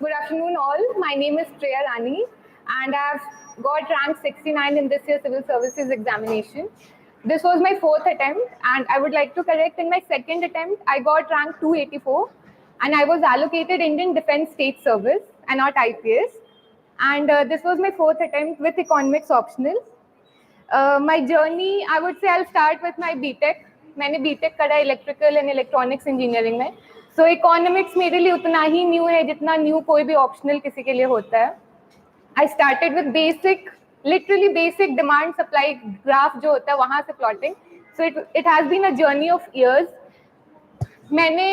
Good afternoon, all. My name is Priya Rani, and I've got rank 69 in this year's civil services examination. This was my fourth attempt, and I would like to correct, in my second attempt, I got rank 284, and I was allocated Indian Defence State Service and not IPS. And this was my fourth attempt with economics optional. My journey, I would say I'll start with my BTech. मैंने BTech करा electrical and electronics engineering में. सो economics मेरे लिए उतना ही new है जितना new कोई भी ऑप्शनल किसी के लिए होता है. I started with basic, literally basic demand supply graph जो होता है वहाँ से plotting. So it has been a journey of years. मैंने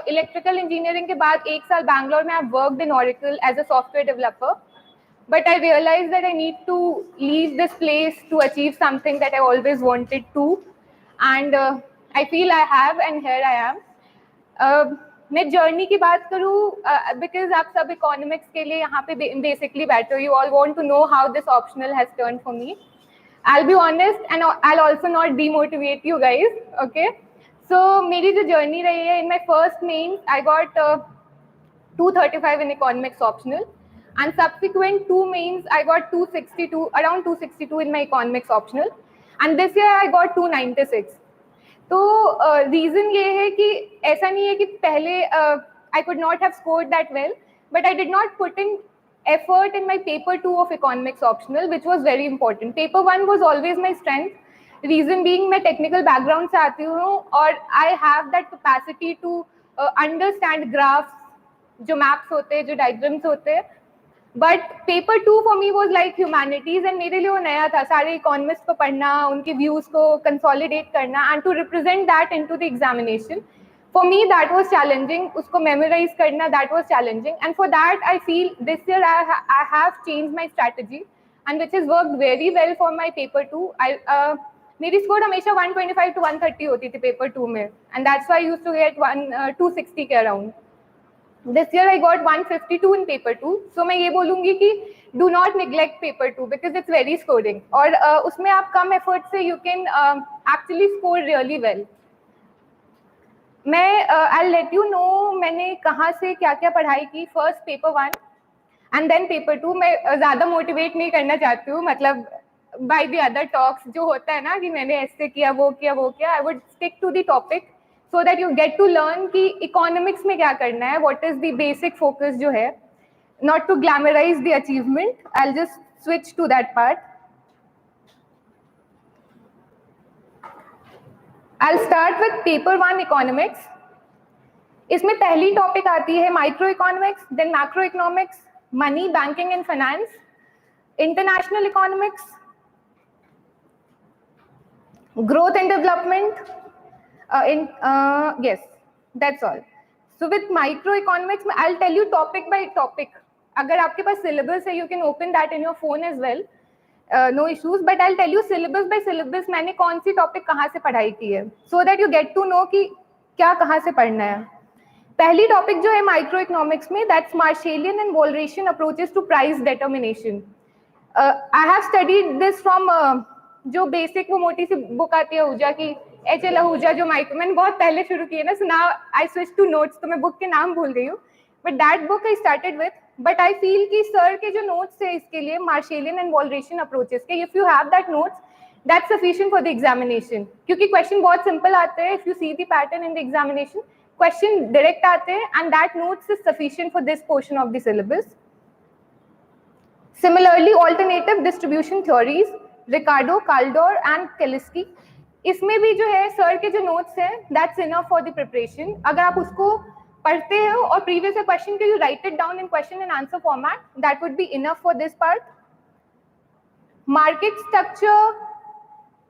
इलेक्ट्रिकल इंजीनियरिंग के बाद 1 साल बैंगलोर में I worked in Oracle as a software developer. But I realized that I need to leave this place to achieve something that I always wanted to. And I feel I have, and here I am. मैं journey की बात करूँ, because आप सब economics के लिए यहाँ पे बेसिकली बैठे हो. You all want to know how this optional has turn for me. I'll be honest, and I'll also not demotivate you guys, okay? So मेरी जो जर्नी रही है, in my first mains, I got 235 in economics optional. And subsequent 2 mains, I got 262, around 262 in my economics optional. And this year I got 296. तो reason ये है कि ऐसा नहीं है कि पहले I could not have scored that well, but I did not put in effort in my paper 2 of economics optional, which was very important. Paper 1 was always my strength. Reason being मैं technical background से आती हूँ और I have that capacity to understand graphs, जो maps होते हैं, जो diagrams होते हैं. But paper 2 for me was like humanities, and मेरे लिए वो नया था. सारे इकोनॉमिस्ट को पढ़ना, उनके व्यूज को कंसोलिडेट करना and to represent that into the examination. For me that was challenging. उसको मेमोराइज करना, that was challenging. And for that I feel this year I have change my strategy and which is worked very well for my paper 2. मेरी score हमेशा 125 to 130 होती थी paper 2 में, and that's why I used to get 260 के around. This year I got 152 in paper 2. So मैं ये बोलूँगी कि do not neglect paper 2 because it's very scoring. और उसमें आप कम effort से you can actually score really well. मैं I'll let you know मैंने कहाँ से क्या क्या पढ़ाई की. First paper 1 and then paper 2. मैं ज़्यादा motivate नहीं करना चाहती हूँ, मतलब by the other talks जो होता है ना कि मैंने ऐसे किया वो किया. I would stick to the topic so that you get to learn कि economics में क्या करना है, what is the basic focus जो है, not to glamorize the achievement. I'll just switch to that part. I'll start with paper 1 economics. इसमें पहली topic आती है micro economics, then macro economics, money, banking and finance, international economics, growth and development. Yes, that's all. So with microeconomics, I'll tell you topic by topic. अगर आपके पास syllabus है, you can open that in your phone as well. No issues. But I'll tell you syllabus by syllabus मैंने कौन सी topic कहाँ से पढ़ाई की है, so that you get to know कि क्या कहाँ से पढ़ना है. पहली topic जो है microeconomics में, that's Marshallian and Walrasian approaches to price determination. I have studied this from जो basic वो मोटी सी book आती है आहूजा की, HL आहूजा, जो मैंने बहुत पहले शुरू की है ना. So now I switch to notes, तो मैं बुक के नाम भूल गई हूँ, but that book I started with. But I feel कि सर के जो नोट्स है इसके लिए, मार्शेलियन एंड वॉलरेशियन अप्रोचेस के, if you have that notes that's sufficient for the examination. क्योंकि क्वेश्चन बहुत सिंपल आते हैं. If you see the pattern in the examination, question direct आते हैं, and that notes is sufficient for this portion of the syllabus. Similarly alternative distribution theories, Ricardo, Kaldor and Kalecki, इसमें भी जो है sir के जो नोट्स हैं that's enough for the preparation. अगर आप उसको पढ़ते हो और प्रीवियस क्वेश्चन के you write it down in question and answer format, that would be enough for this part. Market structure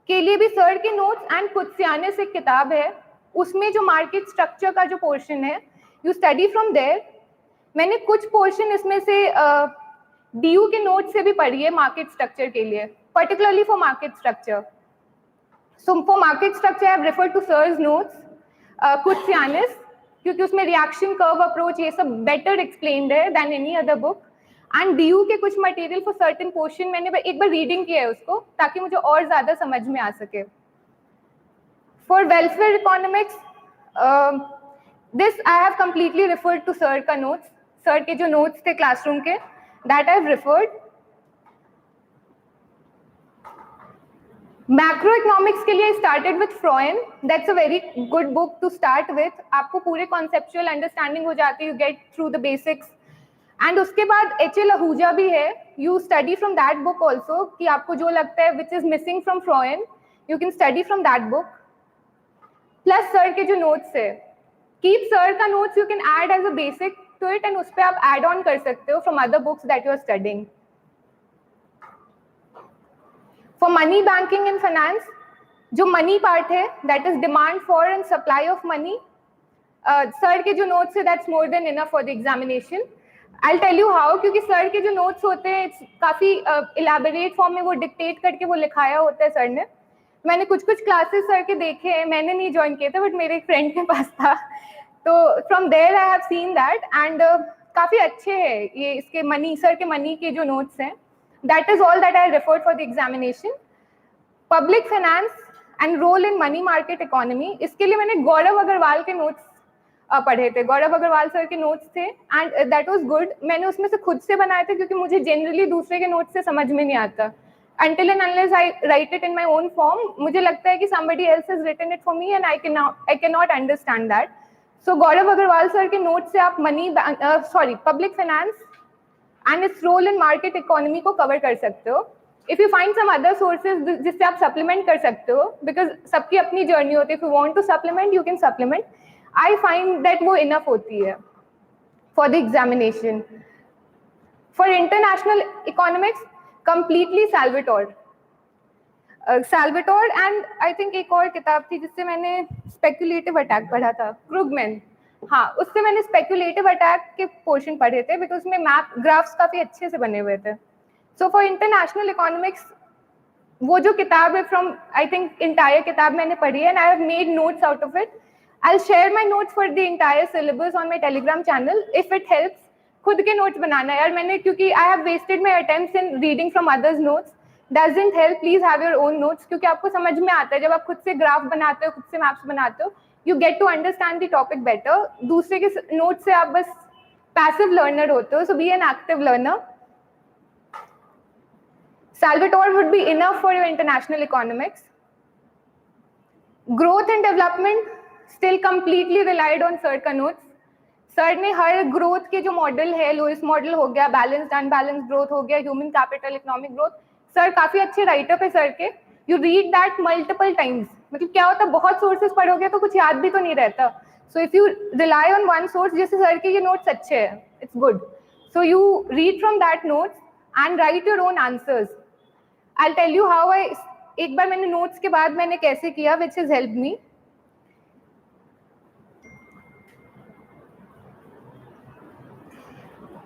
के लिए भी सर के नोट्स एंड कुत्सियाने से एक किताब है, उसमें जो मार्केट स्ट्रक्चर का जो पोर्शन है यू स्टडी फ्रॉम देयर. मैंने कुछ पोर्शन इसमें से DU के नोट से भी पढ़ी है मार्केट स्ट्रक्चर के लिए, particularly for market structure. So for market structure, I have referred to sir's notes, Kutsianis, क्योंकि उसमें reaction curve approach ये सब better explained है than any other book. And DU के कुछ material for certain portion मैंने एक बार reading किया है उसको, ताकि मुझे और ज़्यादा समझ में आ सके. For welfare economics, This I have completely referred to sir का notes, sir के जो notes थे classroom के, that I have referred. Macroeconomics के लिए started with Freud. That's a very good book to start with. आपको पूरे conceptual understanding हो जाती है, you get through the basics. And उसके बाद H.L. Ahuja भी है. You study from that book also कि आपको जो लगता है which is missing from Freud, you can study from that book. Plus sir के जो notes है, keep sir का notes you can add as a basic to it and उस पे आप add on कर सकते हो from other books that you are studying. For money banking and finance, जो money part है, that is demand for and supply of money, sir के जो notes है, that's more than enough for the examination. I'll tell you how, क्योंकि sir के जो notes होते हैं, काफी elaborate form में वो dictate करके वो लिखाया होता है sir ने. मैंने कुछ classes sir के देखे हैं, मैंने नहीं join किए थे, but मेरे एक friend के पास था. तो from there I have seen that and काफी अच्छे हैं ये इसके money, sir के money के जो notes हैं. That is all that I referred for the examination. Public finance and role in money market economy. इसके लिए मैंने गौरव अग्रवाल के notes पढ़े थे. गौरव अग्रवाल सर के notes थे and that was good. मैंने उसमें से खुद से बनाए थे क्योंकि मुझे generally दूसरे के notes से समझ में नहीं आता. Until and unless I write it in my own form, मुझे लगता है कि somebody else has written it for me and I cannot understand that. So Gaurav Agarwal sir के notes से आप public finance and its role in market economy को cover कर सकते हो. If you find some other sources जिससे आप supplement कर सकते हो, because सबकी अपनी journey होती है. If you want to supplement, you can supplement. I find that वो enough होती है for the examination. For international economics, completely Salvatore. Salvatore and I think एक और किताब थी जिससे मैंने speculative attack पढ़ा था, Krugman. हाँ, उससे मैंने speculative attack के portion पढ़े थे because उसमें map graphs काफी अच्छे से बने हुए थे. So for international economics, वो जो किताब है from I think entire किताब मैंने पढ़ी है and I have made notes out of it. I'll share my notes for the entire syllabus on my Telegram channel if it helps. खुद के notes बनाना यार मैंने क्योंकि I have wasted my attempts in reading from others' notes. Doesn't help. Please have your own notes क्योंकि आपको समझ में आता है जब आप खुद से graph बनाते हो, खुद से maps बनाते हो. You get to understand the topic better. दूसरे के notes से आप बस passive learner होते हो. So be an active learner. Salvatore would be enough for your international economics. Growth and development still completely relied on sir का notes. Sir ने हर growth के जो model है, Lewis model हो गया, balanced unbalanced growth हो गया, human capital, economic growth. Sir काफी अच्छे write-up है sir के. You read that multiple times. मतलब क्या होता है बहुत sources पढ़ोगे तो कुछ याद भी तो नहीं रहता. So if you rely on one source, जैसे sir के ये notes अच्छे हैं, it's good. So you read from that notes and write your own answers. I'll tell you how एक बार मैंने notes के बाद मैंने कैसे किया, which has helped me.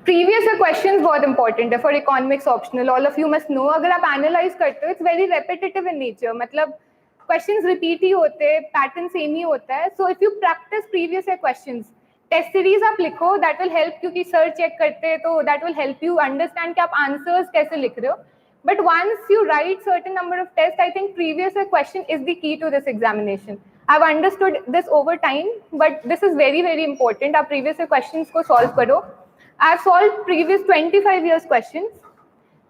Previous year questions बहुत important है for economics optional. All of you must know. अगर आप analyze करते हो, it's very repetitive in nature. मतलब questions repeat ही होते हैं, pattern same ही होता है. So if you practice previous year questions, test series आप लिखो, that will help क्योंकि sir check करते हैं तो that will help you understand कि आप answers कैसे लिख रहे हो. But once you write certain number of tests, I think previous year question is the key to this examination. I've understood this over time, but this is very, very important. आप previous year questions को solve करो. I've solved previous 25 years questions.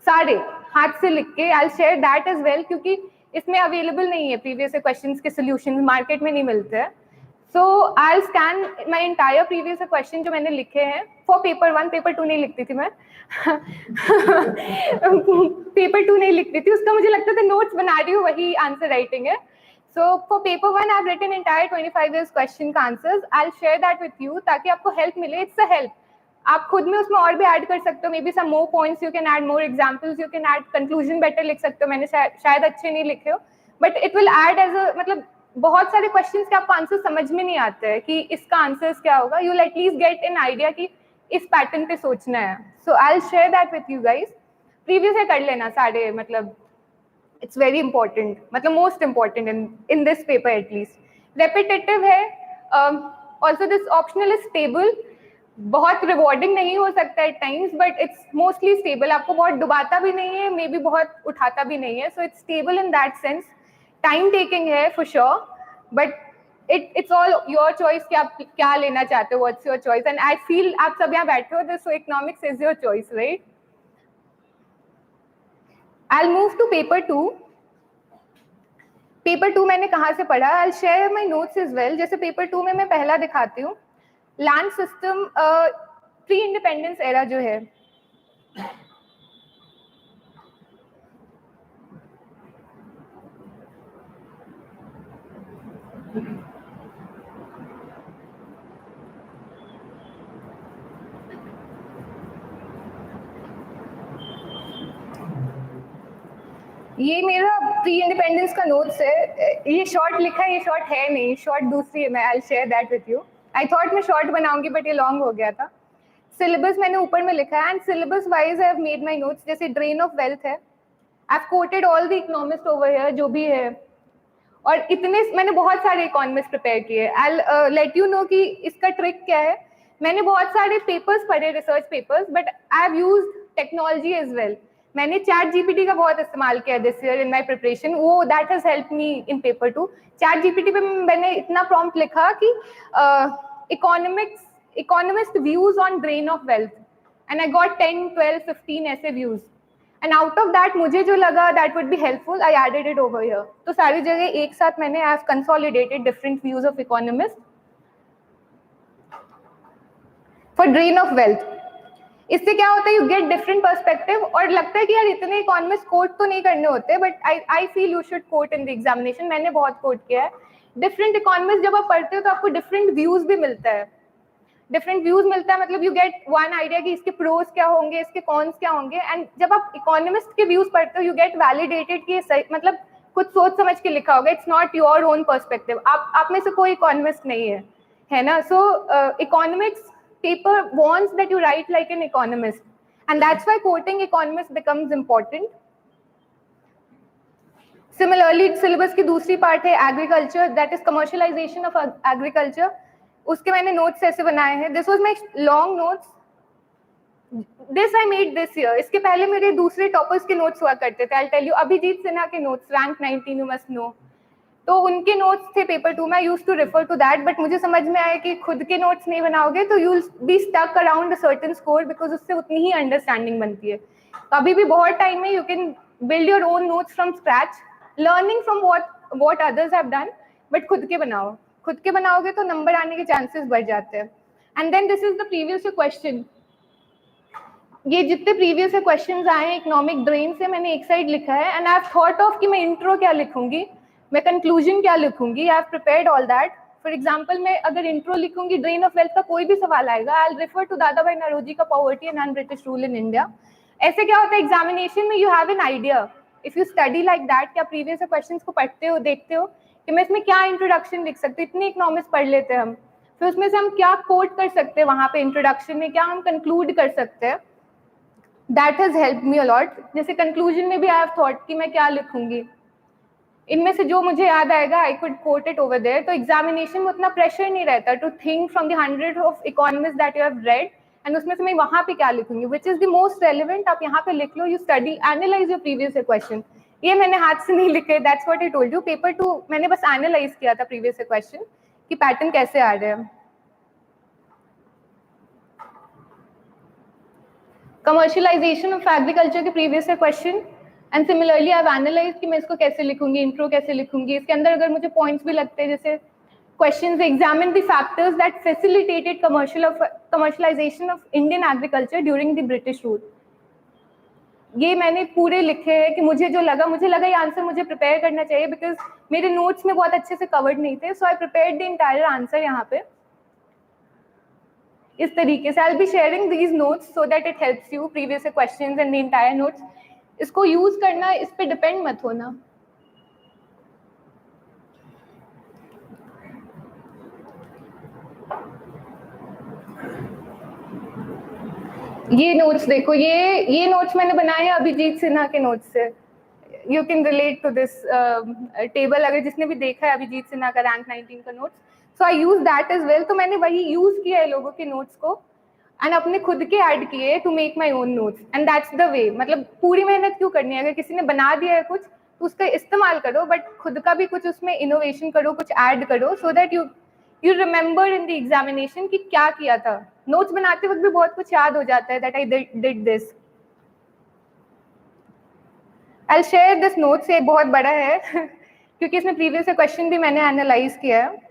सारे हाथ से लिख के I'll share that as well क्योंकि इसमें available नहीं है previous year questions के solutions market में नहीं मिलते हैं. So I'll scan my entire previous year question जो मैंने लिखे हैं. For paper 1, paper 2 नहीं लिखती थी मैं. paper 2 नहीं लिखती थी, उसका मुझे लगता था notes बना रही हूँ वही answer writing है. So for paper 1, I've written entire 25 years question का answers. I'll share that with you ताकि आपको help मिले. It's a help. आप खुद में उसमें और भी ऐड कर सकते हो. Maybe some more points you can add, more examples you can add, conclusion better लिख सकते हो. मैंने शायद अच्छे नहीं लिखे हो, but it will add as a मतलब बहुत सारे क्वेश्चंस के आपको आंसर समझ में नहीं आते हैं कि इसका आंसर्स क्या होगा. You will at least get an idea कि इस पैटर्न पे सोचना है. So I will share that with you guys. Previous है कर लेना सारे, मतलब इट्स वेरी इंपॉर्टेंट, मतलब most important in this paper at least. Repetitive है. Also this optional is stable. बहुत रिवॉर्डिंग नहीं हो सकता at times but it's mostly stable. आपको बहुत डुबाता भी नहीं है, मे बी बहुत उठाता भी नहीं है. So it's stable in that sense. Time taking है for sure, but it's all your choice कि आप क्या लेना चाहते हो, what's your choice, and I feel आप सब यहाँ बैठे हो, so economics is your choice, right? I'll move to paper 2. Paper 2 मैंने कहाँ से पढ़ा? I'll share my notes as well. जैसे पेपर 2 में मैं पहला दिखाती हूँ, land system pre independence era जो है, ये मेरा प्री इंडिपेंडेंस का नोट्स है. ये शॉर्ट लिखा है, ये शॉर्ट है नहीं, शॉर्ट दूसरी है. मैं I share that with you. I thought मैं शॉर्ट बनाऊंगी बट ये लॉन्ग हो गया था. सिलेबस मैंने ऊपर में लिखा है, and syllabus wise I have made my notes. जैसे ड्रेन ऑफ वेल्थ है, I have coated all the economist over here जो भी है, और इतने मैंने बहुत सारे इकोनॉमिस्ट प्रिपेयर किए. आई लेट यू नो कि इसका ट्रिक क्या है. मैंने बहुत सारे पेपर्स पढ़े, research papers, but I have used technology as well. मैंने चैट जीपीटी का बहुत इस्तेमाल किया this year in my preparation. वो that has help me in paper 2. Chat GPT पे मैंने इतना प्रॉम्प्ट लिखा कि economist views on drain of wealth, and I got 10, 12, 15 ऐसे views. And out of that मुझे जो लगा that would be helpful, I added it over here. तो सारी जगह एक साथ मैंने I have consolidated different views of economist for drain of wealth. इससे क्या होता है, यू गेट डिफरेंट पर्सपेक्टिव. और लगता है कि यार इतने इकोनॉमिस्ट कोट तो नहीं करने होते, but I feel you should quote in the examination. मैंने बहुत कोट किया है. डिफरेंट इकोनॉमिस्ट जब आप पढ़ते हो तो आपको डिफरेंट व्यूज भी मिलता है. डिफरेंट व्यूज मिलता है मतलब यू गेट वन आइडिया कि इसके प्रोज क्या होंगे, इसके कॉन्स क्या होंगे. एंड जब आप इकोनॉमिस्ट के व्यूज पढ़ते हो, यू गेट वैलिडेटेड कि सही, मतलब कुछ सोच समझ के लिखा होगा. It's not your own perspective. आप में से कोई इकोनॉमिस्ट नहीं है ना. सो economics paper wants that you write like an economist, and that's why quoting economists becomes important. Similarly, syllabus की दूसरी part है agriculture, that is commercialization of agriculture. उसके मैंने notes ऐसे बनाए हैं. This was my long notes. This I made this year. इसके पहले मेरे दूसरे toppers के notes हुआ करते थे. I'll tell you, Abhijit Sinha के notes, rank 19, you must know. तो उनके नोट्स थे पेपर 2 में. I used to refer to that, but मुझे समझ में आया कि खुद के नोट्स नहीं बनाओगे तो you will be stuck around a certain score, because उससे उतनी ही अंडरस्टैंडिंग बनती है. अभी भी बहुत टाइम है. You can build your own notes from scratch, learning from what others have done, but खुद के बनाओ. खुद के बनाओगे तो नंबर आने के चांसेस बढ़ जाते हैं. And then this is the previous question. ये जितने प्रीवियस क्वेश्चंस आए हैं इकोनॉमिक ड्रेन से, मैंने एक साइड लिखा है. And I have thought of कि मैं इंट्रो क्या लिखूंगी, मैं कंक्लूजन क्या लिखूंगी. I have prepared all that. For example, मैं अगर इंट्रो लिखूंगी, ड्रेन ऑफ वेल्थ का कोई भी सवाल आएगा, आई विल रेफर टू दादा भाई नौरोजी का poverty and non British rule in India. ऐसे क्या होता है एग्जामिनेशन में, you have an idea if you study like that. क्या प्रीवियस क्वेश्चंस को पढ़ते हो, देखते हो कि मैं इसमें क्या इंट्रोडक्शन लिख सकती हूँ. इतने इकोनॉमिक्स पढ़ लेते हैं हम, फिर उसमें से हम क्या कोट कर सकते हैं वहां पे इंट्रोडक्शन में, क्या हम कंक्लूड कर सकते हैं. That has help me a lot. जैसे कंक्लूजन में भी आई हैव थॉट कि मैं क्या लिखूंगी. इनमें से जो मुझे याद आएगा I could quote it over there. तो एग्जामिनेशन में उतना प्रेशर नहीं रहता to think from the 100 of economist that you have read, and उसमें से मैं वहां पे क्या लिखूंगी, which is the most relevant. आप यहाँ पे लिख लो. You study, analyse your previous question. ये मैंने हाथ से नहीं लिखे, that's what I told you. Paper 2 मैंने बस एनालाइज किया था प्रीवियस क्वेश्चन कि पैटर्न कैसे आ रहे हैं. कमर्शियलाइजेशन ऑफ एग्रीकल्चर के previous question, and similarly I analyse कि मैं इसको कैसे लिखूंगी, इंट्रो कैसे लिखूंगी. इसके अंदर अगर मुझे पॉइंट्स भी लगते हैं, जैसे questions, examine the factors that facilitated commercialisation of Indian agriculture during the British rule. ये मैंने पूरे लिखे हैं कि मुझे जो लगा, ये आंसर मुझे प्रिपेयर करना चाहिए, बिकॉज मेरे नोट्स में बहुत अच्छे से कवर्ड नहीं थे. So I prepared the entire answer यहाँ पे इस तरीके से. I will be sharing these notes so that it helps you, previous questions and the entire notes. इसको यूज करना, इस पे डिपेंड मत होना. ये नोट्स देखो, ये नोट्स मैंने बनाए हैं अभिजीत सिन्हा के नोट्स से. You can relate to this table, अगर जिसने भी देखा है अभिजीत सिन्हा का रैंक 19 का notes. So I use that as well. तो मैंने वही यूज किया है लोगों के नोट्स को, एंड अपने खुद के ऐड किए to make my own notes. And that's the way. मतलब पूरी मेहनत क्यों करनी है, अगर किसी ने बना दिया है कुछ तो उसका इस्तेमाल करो, बट खुद का भी कुछ उसमें इनोवेशन करो, कुछ ऐड करो, so that you remember in the examination कि क्या किया था. नोट्स बनाते वक्त भी बहुत कुछ याद हो जाता है, that I did this. I share this notes, ये बहुत बड़ा है क्योंकि इसमें प्रीवियस क्वेश्चन भी मैंने एनालाइज किया है.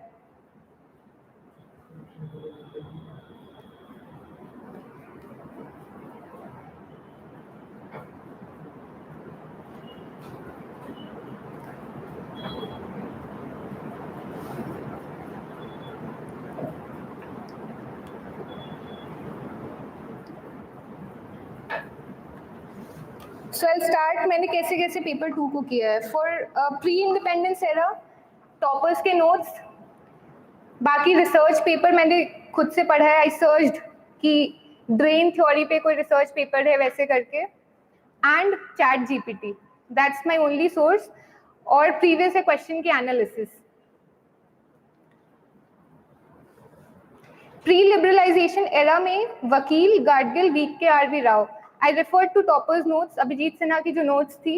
सो आई स्टार्ट, मैंने कैसे कैसे पेपर 2 को किया है. For pre independence era toppers के नोट्स, बाकी रिसर्च पेपर मैंने खुद से पढ़ा है. आई सर्च्ड कि ड्रेन थ्योरी पे कोई रिसर्च पेपर है वैसे करके, and ChatGPT, that's my only source, और प्रीवियस क्वेश्चन की एनालिसिस. प्री लिबरलाइजेशन एरा में Vakil, Gadgil, VK, RV Rao. I refer to toppers notes. Abhijit Sinha की जो नोट्स थी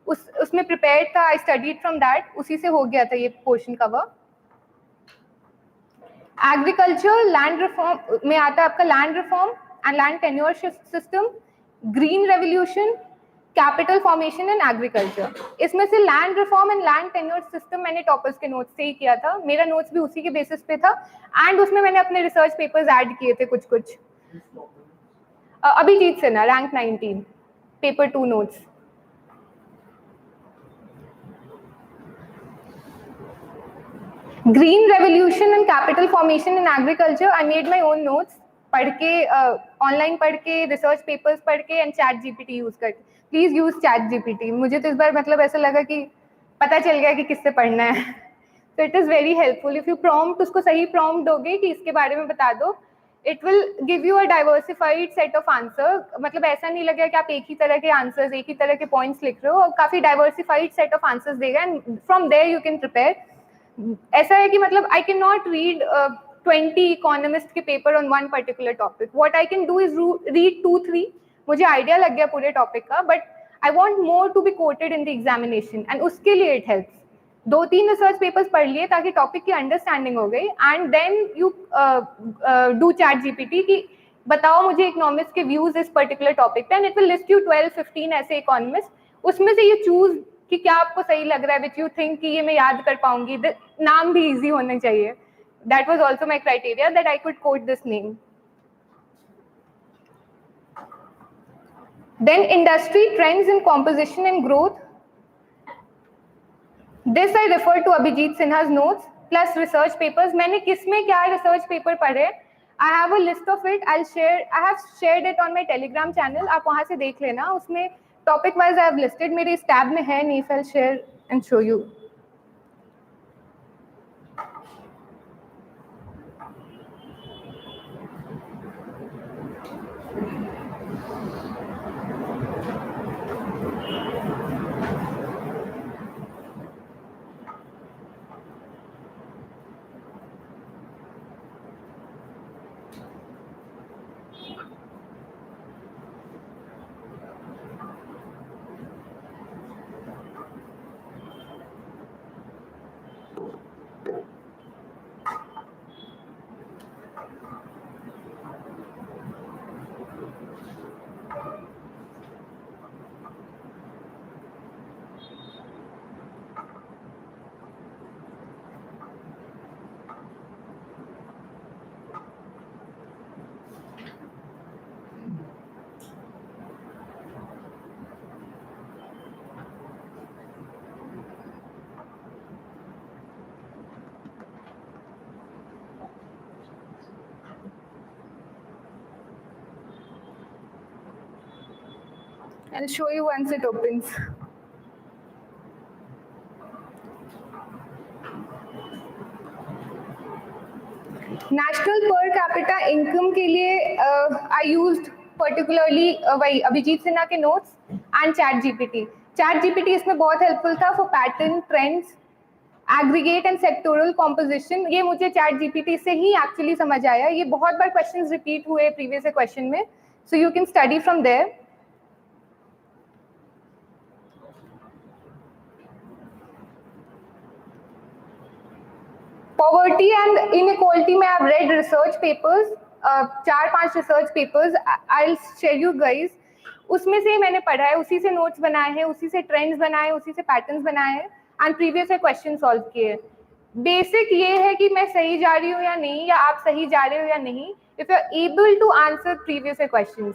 उसमें प्रिपेयर था, आई स्टडीड फ्रॉम दैट, उसी से हो गया था ये portion cover. Agriculture land reform में आता है आपका land reform and land tenure system, green revolution, capital formation in agriculture. इसमें से land reform and land tenure system मैंने टॉपर्स के नोट्स से ही किया था. मेरा नोट्स भी उसी के बेसिस पे था, एंड उसमें मैंने अपने रिसर्च पेपर्स ऐड किए थे कुछ कुछ. Abhijit Sinha, rank 19, paper 2 notes. Green revolution and capital formation in agriculture, I made my own notes, पढ़ के, ऑनलाइन पढ़ के, रिसर्च पेपर्स पढ़ के, एंड चैट जीपीटी यूज करके. Please use ChatGPT. मुझे तो इस बार मतलब ऐसा लगा कि पता चल गया कि किससे पढ़ना है. तो it is very helpful if you prompt, उसको सही प्रॉम्प्ट दोगे कि इसके बारे में बता दो, it will give you a diversified set of answer. मतलब ऐसा नहीं लगेगा कि आप एक ही तरह के आंसर्स, एक ही तरह के पॉइंट्स लिख रहे हो, और काफी डाइवर्सिफाइड सेट ऑफ आंसर्स देगा, and from there you can prepare. ऐसा है कि मतलब I can not read 20 economist के paper on one particular topic. What I can do is read 2-3. मुझे आइडिया लग गया पूरे टॉपिक का, but I want more to be quoted in the examination, and उसके लिए इट हेल्प्स. 2-3 रिसर्च पेपर्स पढ़ लिए ताकि टॉपिक की अंडरस्टैंडिंग हो गई, and then you do ChatGPT कि बताओ मुझे इकोनॉमिस्ट के व्यूज इस पर्टिकुलर टॉपिक पे, and it will list you 12-15 ऐसे इकोनॉमिस्ट. उसमें से यू चूज कि क्या आपको सही लग रहा है, विच यू थिंक कि ये मैं याद कर पाऊंगी. नाम भी इजी होने चाहिए. That was also my criteria, that I could quote this name. Then industry trends in composition and growth. This I refer to Abhijit Sinha's notes plus research papers. मैंने किस में क्या रिसर्च पेपर पढ़े, I have a list of it. I have shared it on my Telegram channel. आप वहाँ से देख लेना. उसमें topic wise I have listed, मेरे इस टैब में है नहीं. I'll share and show you. I'll show you once it opens. National per capita income के लिए आई यूज्ड पर्टिकुलरली वही अभिजीत सिन्हा के notes and chat GPT. Chat GPT इसमें बहुत हेल्पफुल था for pattern, trends, aggregate and sectoral composition. ये मुझे chat GPT से ही एक्चुअली समझ आया. ये बहुत बार क्वेश्चंस रिपीट हुए प्रीवियस क्वेश्चन में, so you can study from there. Poverty and inequality में I read research papers, 4-5 research papers, I will share you guys. उसमें से मैंने पढ़ा है, उसी से नोट्स बनाए हैं, उसी से ट्रेंड्स बनाए, उसी से पैटर्न्स बनाए हैं एंड प्रीवियस क्वेश्चन सॉल्व किए। बेसिक ये है कि मैं सही जा रही हूँ या नहीं, या आप सही जा रहे हो या नहीं। If you are able to answer previous questions,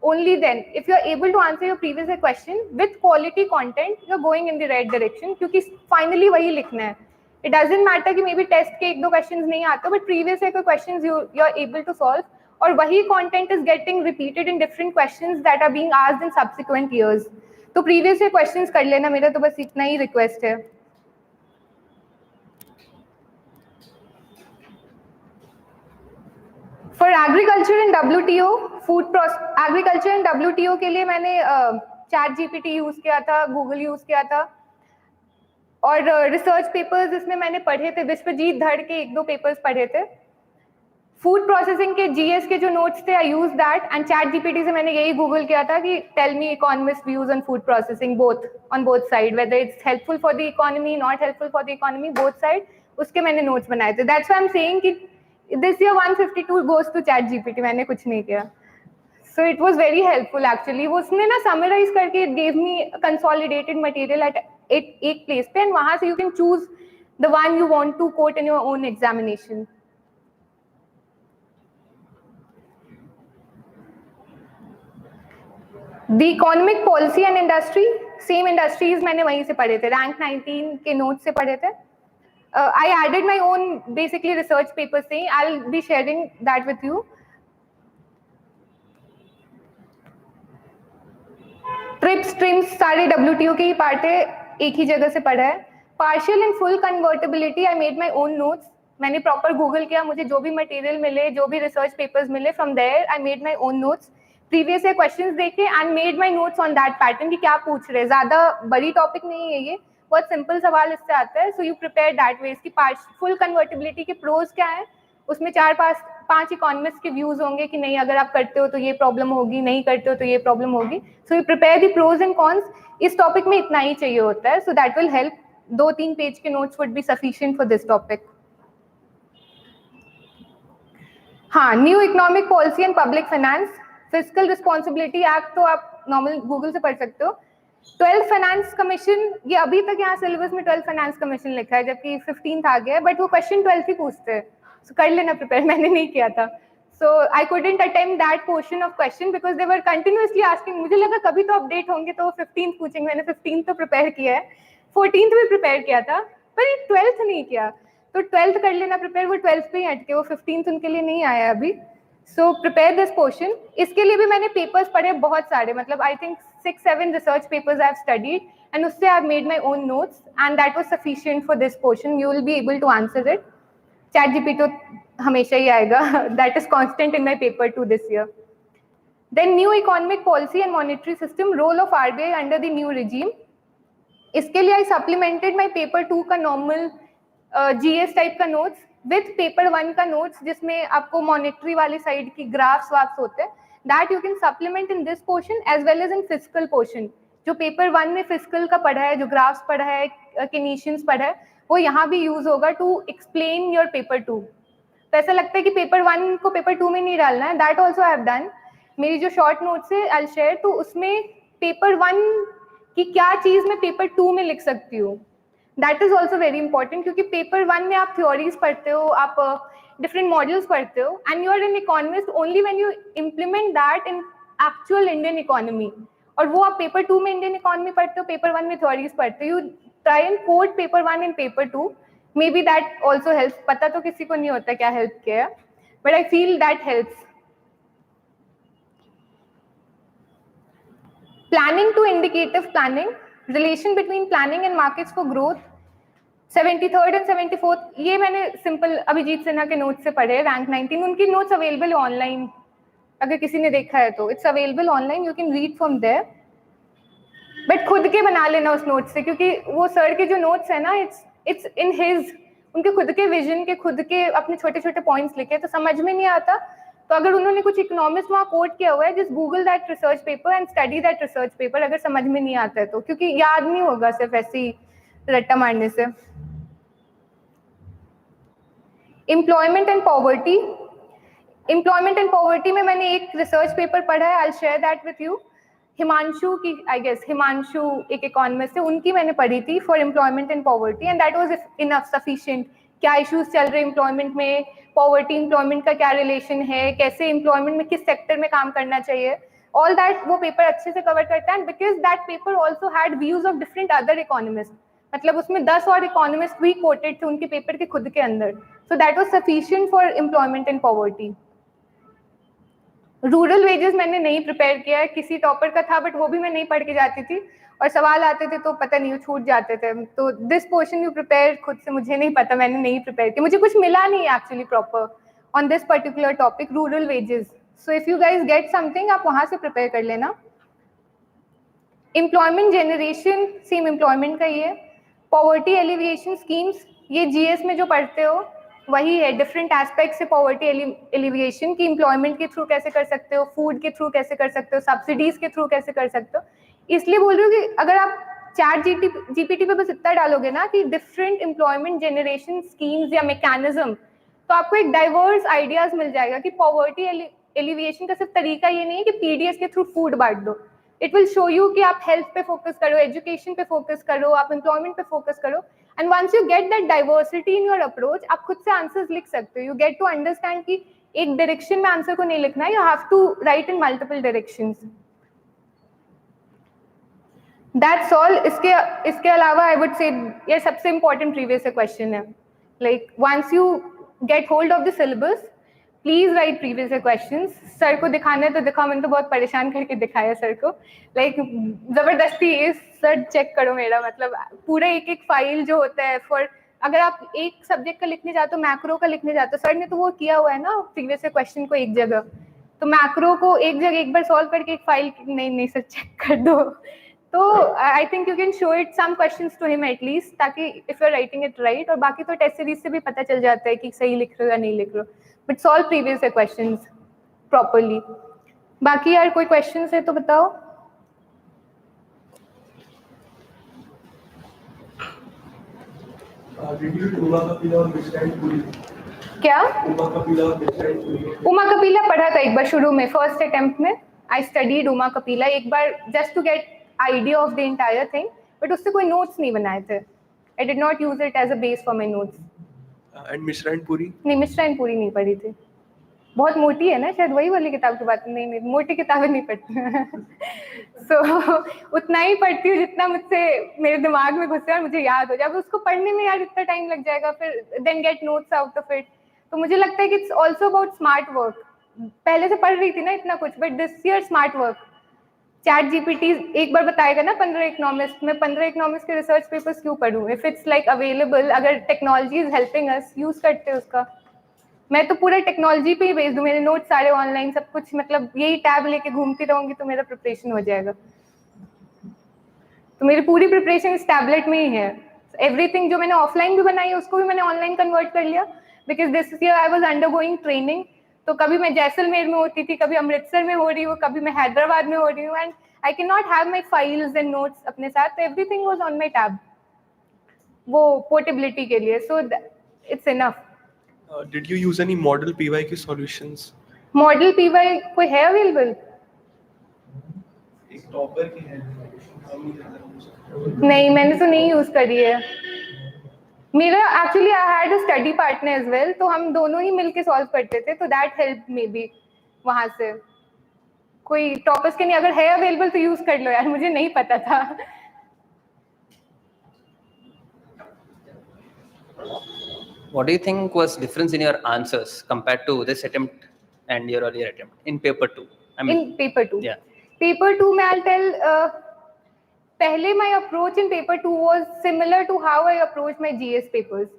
only then if you are able to answer your previous question with quality content, you are going in the right direction, क्योंकि finally वही लिखना है। It doesn't matter कि maybe test के 1-2 questions नहीं आते, but previous year questions you are able to solve, और वही content is getting repeated in different questions that are being asked in subsequent years। तो previous year questions कर लेना, मेरा तो बस इतना ही request है। For agriculture and WTO, agriculture and WTO के लिए मैंने ChatGPT यूज किया था, गूगल यूज किया था, और रिसर्च पेपर्स इसमें मैंने पढ़े थे, विश्वजीत धड़ के 1-2 पेपर्स पढ़े थे। फूड प्रोसेसिंग के जीएस के जो नोट्स थे, I use that, and ChatGPT से मैंने यही गूगल किया था कि tell me economist views on food processing, both on both side, whether it's helpful for the economy, not helpful for the economy, both side, उसके मैंने notes बनाए थे। That's why I am saying कि this year 152 goes to ChatGPT, मैंने कुछ नहीं किया। So it was very helpful actually। वो उसने ना summarize करके gave me consolidated material at एक place पे, and वहाँ से you can choose the one you want to quote in your own examination। The economic policy and industry, same industries मैंने वहीं से पढ़े थे, rank 19 के notes से पढ़े थे। I added my own basically research papers saying I'll be sharing that with you। Trips TRIMS सारे WTO के ही पार्ट है, एक ही जगह से पढ़ा है। Partial and full convertibility, I made my own notes, मैंने प्रॉपर गूगल किया, मुझे जो भी मटेरियल मिले, जो भी रिसर्च पेपर्स मिले, from there I made my own notes, previous year questions देखे and made my notes on that pattern कि क्या पूछ रहे। ज्यादा बड़ी टॉपिक नहीं है ये, बहुत सिंपल सवाल इससे आता है। सो यू प्रिपेयर दैट वे। इसकी फुल कन्वर्टेबिलिटी के प्रोज क्या है, उसमें 4-5 इकोनॉमिस्ट के व्यूज होंगे कि नहीं, अगर आप करते हो तो ये प्रॉब्लम होगी, नहीं करते हो तो ये प्रॉब्लम होगी। So you prepare the pros and cons. इस टॉपिक में इतना ही चाहिए होता है, so that will help. 2-3 page के notes would be sufficient for this topic. हाँ, new economic policy and public finance, fiscal responsibility act तो आप नॉर्मल गूगल से पढ़ सकते हो। 12th फाइनेंस कमीशन, ये अभी तक यहाँ सिलेबस में 12th फाइनेंस कमीशन लिखा है, जबकि 15th आ गया है, बट वो क्वेश्चन 12th ही पूछते हैं। So, कर लेना प्रिपेयर, मैंने नहीं किया था। So I couldn't attempt that portion of question because they were continuously asking। मुझे लगा कभी तो अपडेट होंगे तो 15th पूछेंगे, मैंने 15th तो प्रिपेयर किया है, 14th भी प्रिपेयर किया था, पर ये 12th नहीं किया। तो 12th कर लेना प्रिपेयर, वो 12th पे ही हटके, वो 15th उनके लिए नहीं आया अभी। So prepare this portion. इसके लिए भी मैंने पेपर्स पढ़े बहुत सारे, मतलब I think 6-7 research papers I have studied, and उससे I have made my own notes, and that was sufficient for this portion. You will be able to answer it. ChatGPT तो हमेशा ही आएगा, that is constant in my paper 2 this year. Then new economic policy and monetary system, role of RBI under the new regime. इसके लिए आई supplemented my paper 2 का normal GS type का notes with paper 1 का notes, जिसमें आपको monetary वाली side की graphs वाफ्स होते हैं, that you can supplement in this portion as well as in physical portion. जो पेपर 1 में फिजिकल का पढ़ा है, जो ग्राफ्स पढ़ा है, केनीशियंस पढ़ा है, वो यहाँ भी यूज होगा टू एक्सप्लेन योर पेपर 2। तो ऐसा लगता है कि पेपर 1 को पेपर 2 में नहीं डालना है, that also I have done. मेरी जो शॉर्ट नोट्स है आई विल शेयर, तो उसमें पेपर 1 की क्या चीज मैं पेपर 2 में लिख सकती हूँ, that is also very important, क्योंकि पेपर 1 में आप थ्योरीज पढ़ते हो, आप डिफरेंट मॉडल्स पढ़ते हो, and you are an economist only when you implement that in actual Indian economy. और वो आप पेपर 2 में इंडियन इकोनॉमी पढ़ते हो, पेपर 1 में थ्योरीज पढ़ते हो, you try and quote paper 1 and paper 2, maybe that also helps। पता तो किसी को नहीं होता क्या help किया, but I feel that helps। Planning to indicative planning, relation between planning and markets for growth, 73rd and 74th, ये मैंने सिंपल अभिजीत सिन्हा के नोट्स से पढ़े, रैंक 19, उनकी नोट्स अवेलेबल ऑनलाइन, अगर किसी ने देखा है तो it's available online, you can read from there, but खुद के बना लेना उस नोट से, क्योंकि वो सर के जो नोट्स है ना, इट्स इन हिज, उनके खुद के विजन के, खुद के अपने छोटे छोटे पॉइंट्स लिखे, तो समझ में नहीं आता। तो अगर उन्होंने कुछ इकोनॉमिस्ट वहाँ कोट किया हुआ है, just Google that research paper and study that research paper, अगर समझ में नहीं आता है तो, क्योंकि याद नहीं होगा सिर्फ ऐसे ही रट्टा मारने से। एम्प्लॉयमेंट एंड पॉवर्टी में मैंने एक रिसर्च पेपर पढ़ा है, I share that with you. Himanshu की, आई गेस हिमांशु एक इकोनॉमिस्ट है, उनकी मैंने पढ़ी थी for employment and poverty, and that was enough sufficient. क्या इश्यूज चल रहे हैं एम्प्लॉयमेंट में, पॉवर्टी एम्प्लॉयमेंट का क्या रिलेशन है, कैसे एम्प्लॉयमेंट में किस सेक्टर में काम करना चाहिए, ऑल दैट वो पेपर अच्छे से कवर करता है। And because that paper also had views of different other economist, मतलब उसमें 10 और इकोनॉमिस्ट भी कोटेड थे उनके पेपर के खुद के अंदर। So that was sufficient for employment and poverty. Rural wages मैंने नहीं प्रिपेयर किया है, किसी टॉपर का था बट वो भी मैं नहीं पढ़ के जाती थी, और सवाल आते थे तो पता नहीं छूट जाते थे। तो दिस पोर्शन यू प्रिपेयर खुद से, मुझे नहीं पता, मैंने नहीं प्रिपेयर किया, मुझे कुछ मिला नहीं actually proper on this particular topic rural wages. So if you guys get something आप वहां से प्रिपेयर कर लेना। एम्प्लॉयमेंट जनरेशन सेम एम्प्लॉयमेंट का ही है। पॉवर्टी एलिविएशन स्कीम्स ये जीएस में जो पढ़ते हो वही है, डिफरेंट एस्पेक्ट से पॉवर्टी एलिविएशन की एम्प्लॉयमेंट के थ्रू कैसे कर सकते हो, फूड के थ्रू कैसे कर सकते हो, सब्सिडीज के थ्रू कैसे कर सकते हो। इसलिए बोल रही हूँ कि अगर आप चैट जीपीटी पे बस इतना डालोगे ना कि डिफरेंट एम्प्लॉयमेंट जनरेशन स्कीम्स या मैकेनिज्म, तो आपको एक डाइवर्स आइडियाज मिल जाएगा कि पॉवर्टी एलिविएशन का सिर्फ तरीका ये नहीं है कि पीडीएस के थ्रू फूड बांट दो। इट विल शो यू कि आप हेल्थ पे फोकस करो, एजुकेशन पे फोकस करो, आप एम्प्लॉयमेंट पे फोकस करो। And once you get that diversity in your approach, आप खुद से आंसर्स लिख सकते हो। यू गेट टू अंडरस्टैंड कि एक डायरेक्शन में आंसर को नहीं लिखना है, you have to write in multiple directions. That's all. इसके अलावा आई वुड से ये सबसे इंपॉर्टेंट प्रीवियस क्वेश्चन है, like once you get hold of the syllabus please write previous questions. Sir को दिखाना है तो दिखाओ, मैंने तो बहुत परेशान करके दिखाया सर को, लाइक जबरदस्ती इस सर चेक करो मेरा, मतलब पूरा एक एक फाइल जो होता है फॉर, अगर आप एक सब्जेक्ट का लिखने जाते हो, मैक्रो का लिखने जाते हो, सर ने तो वो किया हुआ है ना प्रीवियस क्वेश्चन को एक जगह, तो मैक्रो को एक जगह एक बार सॉल्व करके एक फाइल, नहीं सर चेक कर दो। तो I think you can show it some questions to him at least, ताकि if you are writing it right, और बाकी तो टेस्ट सीरीज से भी पता चल जाता है कि सही लिख रहे हो या नहीं लिख रहे हो, but solve previous questions properly. बाकी यार कोई क्वेश्चंस है तो बताओ। क्या उमा कपिला पढ़ा था एक बार शुरू में, फर्स्ट अटेम्प्ट में आई स्टडीड उमा कपिला एक बार just to get idea of the entire thing, but उससे कोई नोट्स नहीं बनाए थे। I did not use it as a base for my notes. And Mishra and Puri? नहीं, मिश्रा एंड पुरी नहीं पढ़ी थी, बहुत मोटी है ना, शायद वही वाली किताब की बात। नहीं मोटी किताबें नहीं पढ़ती। सो उतना ही पढ़ती हूँ जितना मुझसे मेरे दिमाग में घुसे और मुझे याद हो जाए। उसको पढ़ने में यार इतना टाइम लग जाएगा, फिर then get notes out of it. तो मुझे लगता है कि it's also about smart work. पहले से पढ़ रही थी ना इतना कुछ, but this year smart work. ChatGPT एक बार बताएगा ना 15 इकोनॉमिस्ट, मैं 15 इकोनॉमिस्ट के रिसर्च पेपर्स क्यों पढूं इफ इट्स लाइक अवेलेबल। अगर technology is helping us, use करते हैं उसका। मैं तो पूरा टेक्नोलॉजी पे ही भेज दूं, मेरे नोट सारे ऑनलाइन, सब कुछ, मतलब यही टैब लेके घूमती रहूंगी तो मेरा प्रिपरेशन हो जाएगा। तो मेरी पूरी प्रिपरेशन इस टैबलेट में ही है। एवरीथिंग जो मैंने ऑफलाइन भी बनाई है उसको भी मैंने ऑनलाइन कन्वर्ट कर लिया, because this year I was undergoing training. तो कभी मैं जैसलमेर में होती थी, कभी अमृतसर में हो रही हूँ, कभी मैं हैदराबाद में हो रही हूँ, and I can not have my files and notes अपने साथ, तो everything was on my tab, वो पोर्टेबिलिटी के लिए। So it's enough. Did you use any model PYQ solutions? Model PY कोई है अवेलेबल? एक टॉपर की है, नहीं, मैंने तो नहीं यूज करी है। मेरा actually I had a study partner as well, तो हम दोनों ही मिलके सॉल्व करते थे, तो दैट हेल्प मे बी वहां से। कोई टॉपर्स के नहीं, अगर है अवेलेबल तो यूज कर लो यार, मुझे नहीं पता था। What do you think was difference in your answers compared to this attempt and your earlier attempt in paper 2? I mean, in paper 2? Yeah. Paper 2 में I'll tell, पहले my approach in paper 2 was similar to how I approach my GS papers.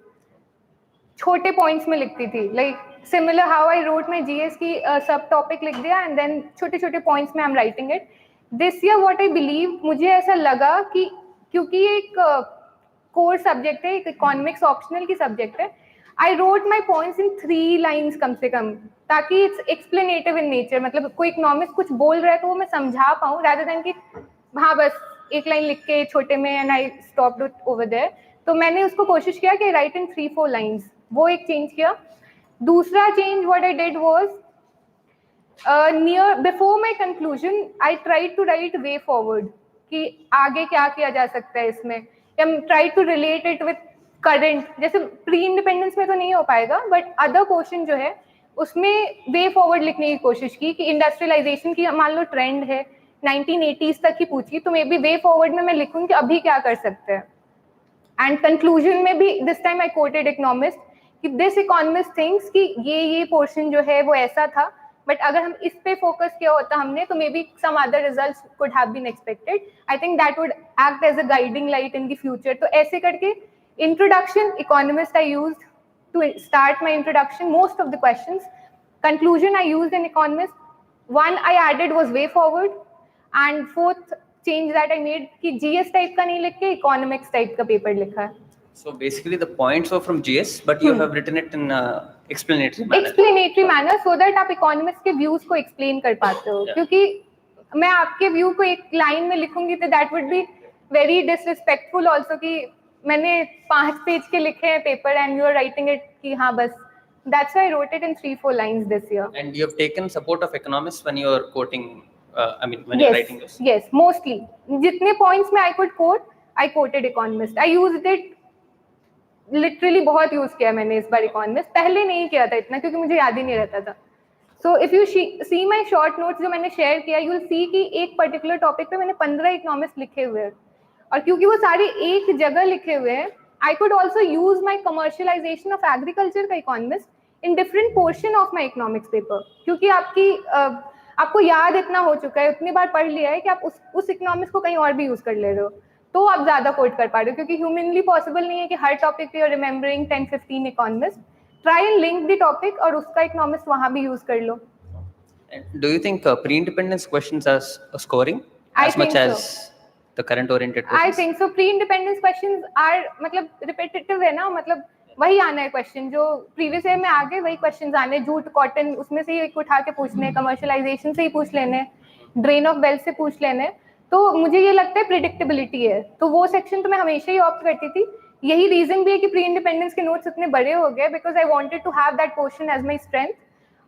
छोटे points में लिखती थी, like similar how I wrote my GS की सब topic लिख दिया and then छोटे छोटे पॉइंट्स में I'm writing it. This year what I believe, मुझे ऐसा लगा कि क्योंकि ये एक कोर सब्जेक्ट है, एक इकोनॉमिक्स ऑप्शनल की सब्जेक्ट है, I wrote my points in 3 lines कम से कम, ताकि इट्स एक्सप्लेनेटिव इन नेचर, मतलब कोई इकोनॉमिक्स कुछ बोल रहा है तो वो मैं समझा पाऊँ, रादर देन कि हाँ बस एक लाइन लिख के छोटे में and I stopped it over there. तो मैंने उसको कोशिश किया कि राइट इन 3-4 लाइन्स, वो एक चेंज किया। दूसरा change what I did was before my conclusion I tried to write way forward कि आगे क्या किया जा सकता है इसमें, या try to relate it with current. जैसे प्री इंडिपेंडेंस में तो नहीं हो पाएगा, बट अदर क्वेश्चन जो है उसमें वे फॉरवर्ड लिखने की कोशिश की कि इंडस्ट्रियलाइजेशन की मान लो ट्रेंड है 1980s तक की पूछी, तो मे बी वे फॉरवर्ड में मैं लिखूं कि अभी क्या कर सकते हैं. एंड कंक्लूजन में भी this time I quoted economist कि दिस इकोनॉमिस्ट थिंक्स कि ये पोर्शन जो है वो ऐसा था, बट अगर हम इस पे फोकस किया होता हमने तो maybe some other results could have been expected. I think that would act as a guiding light in the future. तो ऐसे करके introduction economist I used to start my introduction, most of the questions. Conclusion I used in economist. One I added was way forward, and fourth change that I made कि GS type का नहीं लिख के economics type का paper लिखा है. So basically the points were from GS, but you have written it in explanatory manner. Explanatory manner so that आप economists के views को explain कर पाते हो. Yeah. क्योंकि मैं आपके view को एक line में लिखूंगी तो that would be very disrespectful also कि मैंने 5 पेज के लिखे हैं paper and you are writing it कि हाँ बस. That's why I wrote it in 3-4 lines this year. And you have taken support of economists when you are quoting, when you are writing this. Yes, mostly. जितने points में I could quote, I quoted economist. I used it literally बहुत use किया मैंने इस बार economist. पहले नहीं किया था इतना क्योंकि मुझे याद ही नहीं रहता था. So if you see my short notes जो मैंने share किया, you will see कि एक particular topic पे मैंने 15 economists लिखे हुए हैं. और क्योंकि वो सारे एक जगह लिखे हुए हैं, I could also use my commercialization of agriculture का economist in different portion of my economics paper. क्योंकि आपको याद इतना हो चुका है, उतनी बार पढ़ लिया है कि आप उस economics को कहीं और भी यूज कर ले रहे हो, तो आप ज्यादा कोट कर पा रहे हो. क्योंकि ह्यूमनली पॉसिबल नहीं है कि हर टॉपिक पे you're remembering 10-15 economists. Try and link the topic और उसका economist वहाँ भी यूज कर लो. Do you think pre-independence questions are scoring as much as the current oriented questions? I think so. Pre-independence questions are मतलब repetitive है ना, मतलब वही आना है क्वेश्चन जो प्रीवियस ईयर में आ गए, वही क्वेश्चंस आने. जूट कॉटन उसमें से ही एक उठा के पूछने, कमर्शियलाइजेशन से ही पूछ लेने, ड्रेन ऑफ वेल्थ से पूछ लेने. तो मुझे ये लगता है प्रिडिक्टेबिलिटी है, तो वो सेक्शन तो मैं हमेशा ही ऑप्ट करती थी. यही रीजन भी है कि प्री इंडिपेंडेंस के नोट्स इतने बड़े हो गए because I wanted to have that portion as my strength.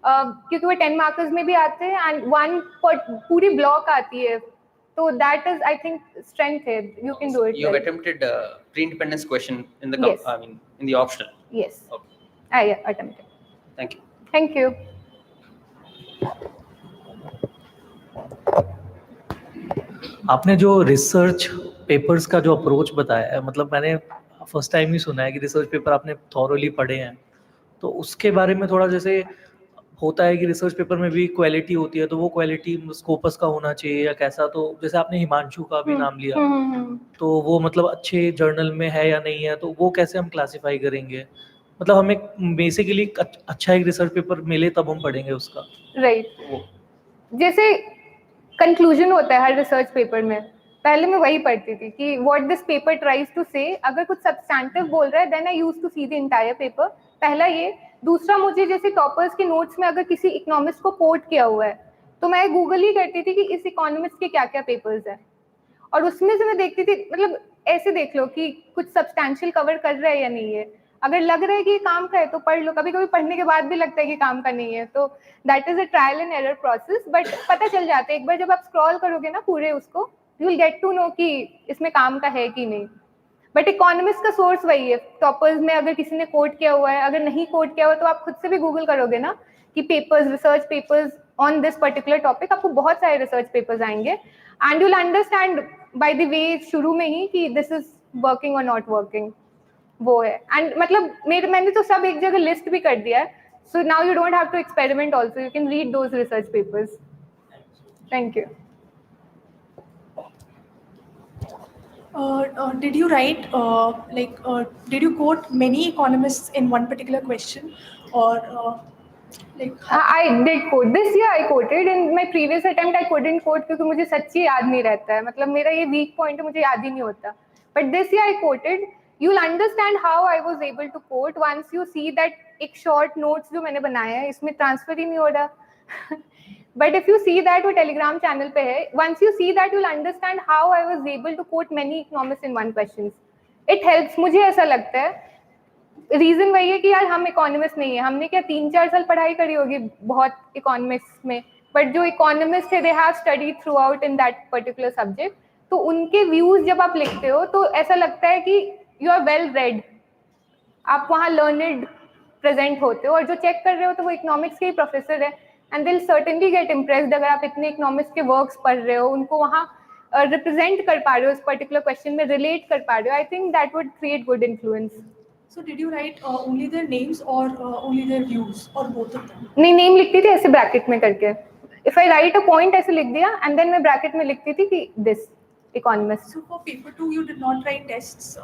क्योंकि वो 10 मार्कर्स में भी आते हैं एंड वन पूरी ब्लॉक आती है. So that is, I think, strength here. You can do it. You have attempted pre-independence question in the Yes. in the optional. Yes. Okay. I attempted. Thank you. Thank you. आपने जो research papers का जो approach बताया है, मतलब मैंने first time ही सुना है कि रिसर्च पेपर आपने थॉरोली पढ़े हैं, तो उसके बारे में थोड़ा, जैसे होता है कि रिसर्च पेपर में भी क्वालिटी होती है, तो वो क्वालिटी स्कोपस का होना चाहिए या कैसा? तो जैसे आपने हिमांशु का भी नाम लिया, तो वो मतलब अच्छे जर्नल में है या नहीं है, तो वो कैसे हम क्लासिफाई करेंगे? मतलब हमें बेसिकली अच्छा एक रिसर्च पेपर मिले तब हम पढ़ेंगे उसका. राइट. जैसे कंक्लूजन होता है हर रिसर्च पेपर में, पहले मैं वही पढ़ती थी कि what this paper tries to say. अगर कुछ सब्सटैंटिव बोल रहा है then I use to see the entire paper. पहला ये. दूसरा, मुझे जैसे टॉपर्स के नोट्स में अगर किसी इकोनॉमिस्ट को कोट किया हुआ है तो मैं गूगल ही करती थी कि इस इकोनॉमिस्ट के क्या क्या पेपर्स हैं, और उसमें से मैं देखती थी, मतलब ऐसे देख लो कि कुछ सब्सटैंशियल कवर कर रहा है या नहीं है. अगर लग रहा है कि काम का है तो पढ़ लो. कभी कभी पढ़ने के बाद भी लगता है कि काम का नहीं है, तो that is a trial and error process. But पता चल जाता है एक बार जब आप स्क्रॉल करोगे ना पूरे उसको, you will get to know कि इसमें काम का है कि नहीं. बट इकोनॉमिस्ट का सोर्स वही है. टॉपर्स में अगर किसी ने कोट किया हुआ है, अगर नहीं कोट किया हुआ तो आप खुद से भी गूगल करोगे ना कि papers, research papers on this particular topic, आपको बहुत सारे रिसर्च पेपर्स आएंगे and you will understand by the way शुरू में ही कि दिस इज वर्किंग और नॉट वर्किंग. वो है. एंड मतलब मैंने तो सब एक जगह लिस्ट भी कर दिया है, so now you don't have to experiment also, you can read those research papers. Thank you. Did you write did you quote many economists in one particular question, or I did quote this year. I quoted in my previous attempt. I couldn't quote क्योंकि मुझे सच्ची याद नहीं रहता है, मतलब मेरा ये weak point है, मुझे याद ही नहीं होता. But this year I quoted. You'll understand how I was able to quote once you see that एक short notes जो मैंने बनाया है इसमें transfer ही नहीं हो रहा. But if you see that वो Telegram channel पे है, once you see that you'll understand how I was able to quote many economists in one question. It helps. मुझे ऐसा लगता है रीजन वही है कि यार हम इकोनॉमिस्ट नहीं है, हमने क्या 3-4 साल पढ़ाई करी होगी बहुत इकोनॉमिक्स में, बट जो इकोनॉमिस्ट है they have studied through out in that particular subject, तो उनके व्यूज जब आप लिखते हो तो ऐसा लगता है कि यू आर वेल रेड, आप वहाँ लर्नड प्रेजेंट होते हो, और जो चेक कर रहे हो तो वो इकोनॉमिक्स के ही प्रोफेसर है, एंड दिल सर्टेनली गेट इम्प्रेस्ड अगर आप इतने इकोनॉमिक्स के वर्क्स पढ़ रहे हो, उनको वहाँ रिप्रेजेंट कर पा रहे हो इस पर्टिकुलर क्वेश्चन में, रिलेट कर पा रहे हो, आई think that would create good influence. So did you write only their names or only their views or both of them? नहीं, नेम लिखती थी ऐसे ब्रैकेट में करके, if I right a point ऐसे लिख दिया एंड देन मैं ब्रैकेट में लिखती थी कि this economist. So for paper 2 you did not write tests,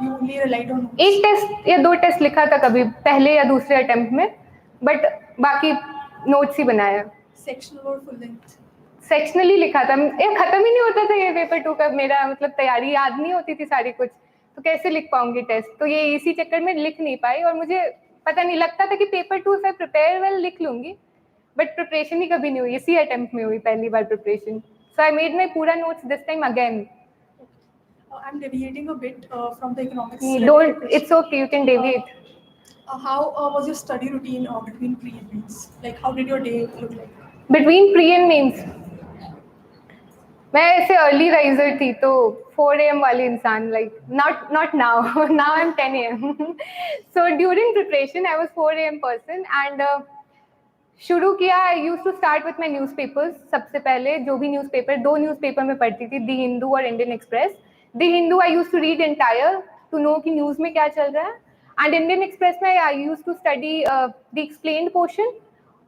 you only relied on notes. एक टेस्ट या 2 टेस्ट लिखा था कभी पहले या दूसरे अटेम्प्ट में, बट बाकी नोट्स ही बनाया. Sectional or full length? Sectionally लिखा था, ये खत्म ही नहीं होता था ये पेपर 2 का मेरा, मतलब तैयारी याद नहीं होती थी सारी कुछ, तो कैसे लिख पाऊंगी टेस्ट, तो ये इसी चक्कर में लिख नहीं पाई, और मुझे पता नहीं लगता था कि पेपर 2 से प्रिपेयर वेल लिख लूंगी, बट प्रिपरेशन ही कभी नहीं हुई, इसी अटेम्प्ट में हुई पहली बार प्रिपरेशन. सो आई मेड माई पूरा notes this time again. I'm deviating a bit from the economics. Don't, it's okay, you can deviate. How was your study routine between pre and mains? Like how did your day look like? Between pre and mains, मैं ऐसे early riser थी, तो 4 AM वाली इंसान, like not now now I am 10 AM. So during preparation I was 4 AM person, and शुरू किया, I used to start with my newspapers. सबसे पहले जो भी न्यूज़पेपर, 2 न्यूज़पेपर में पढ़ती थी, द हिंदू और Indian Express. The Hindu I used to read entire to know कि न्यूज़ में क्या चल रहा है, एंड इंडियन एक्सप्रेस में I used to study the explained portion,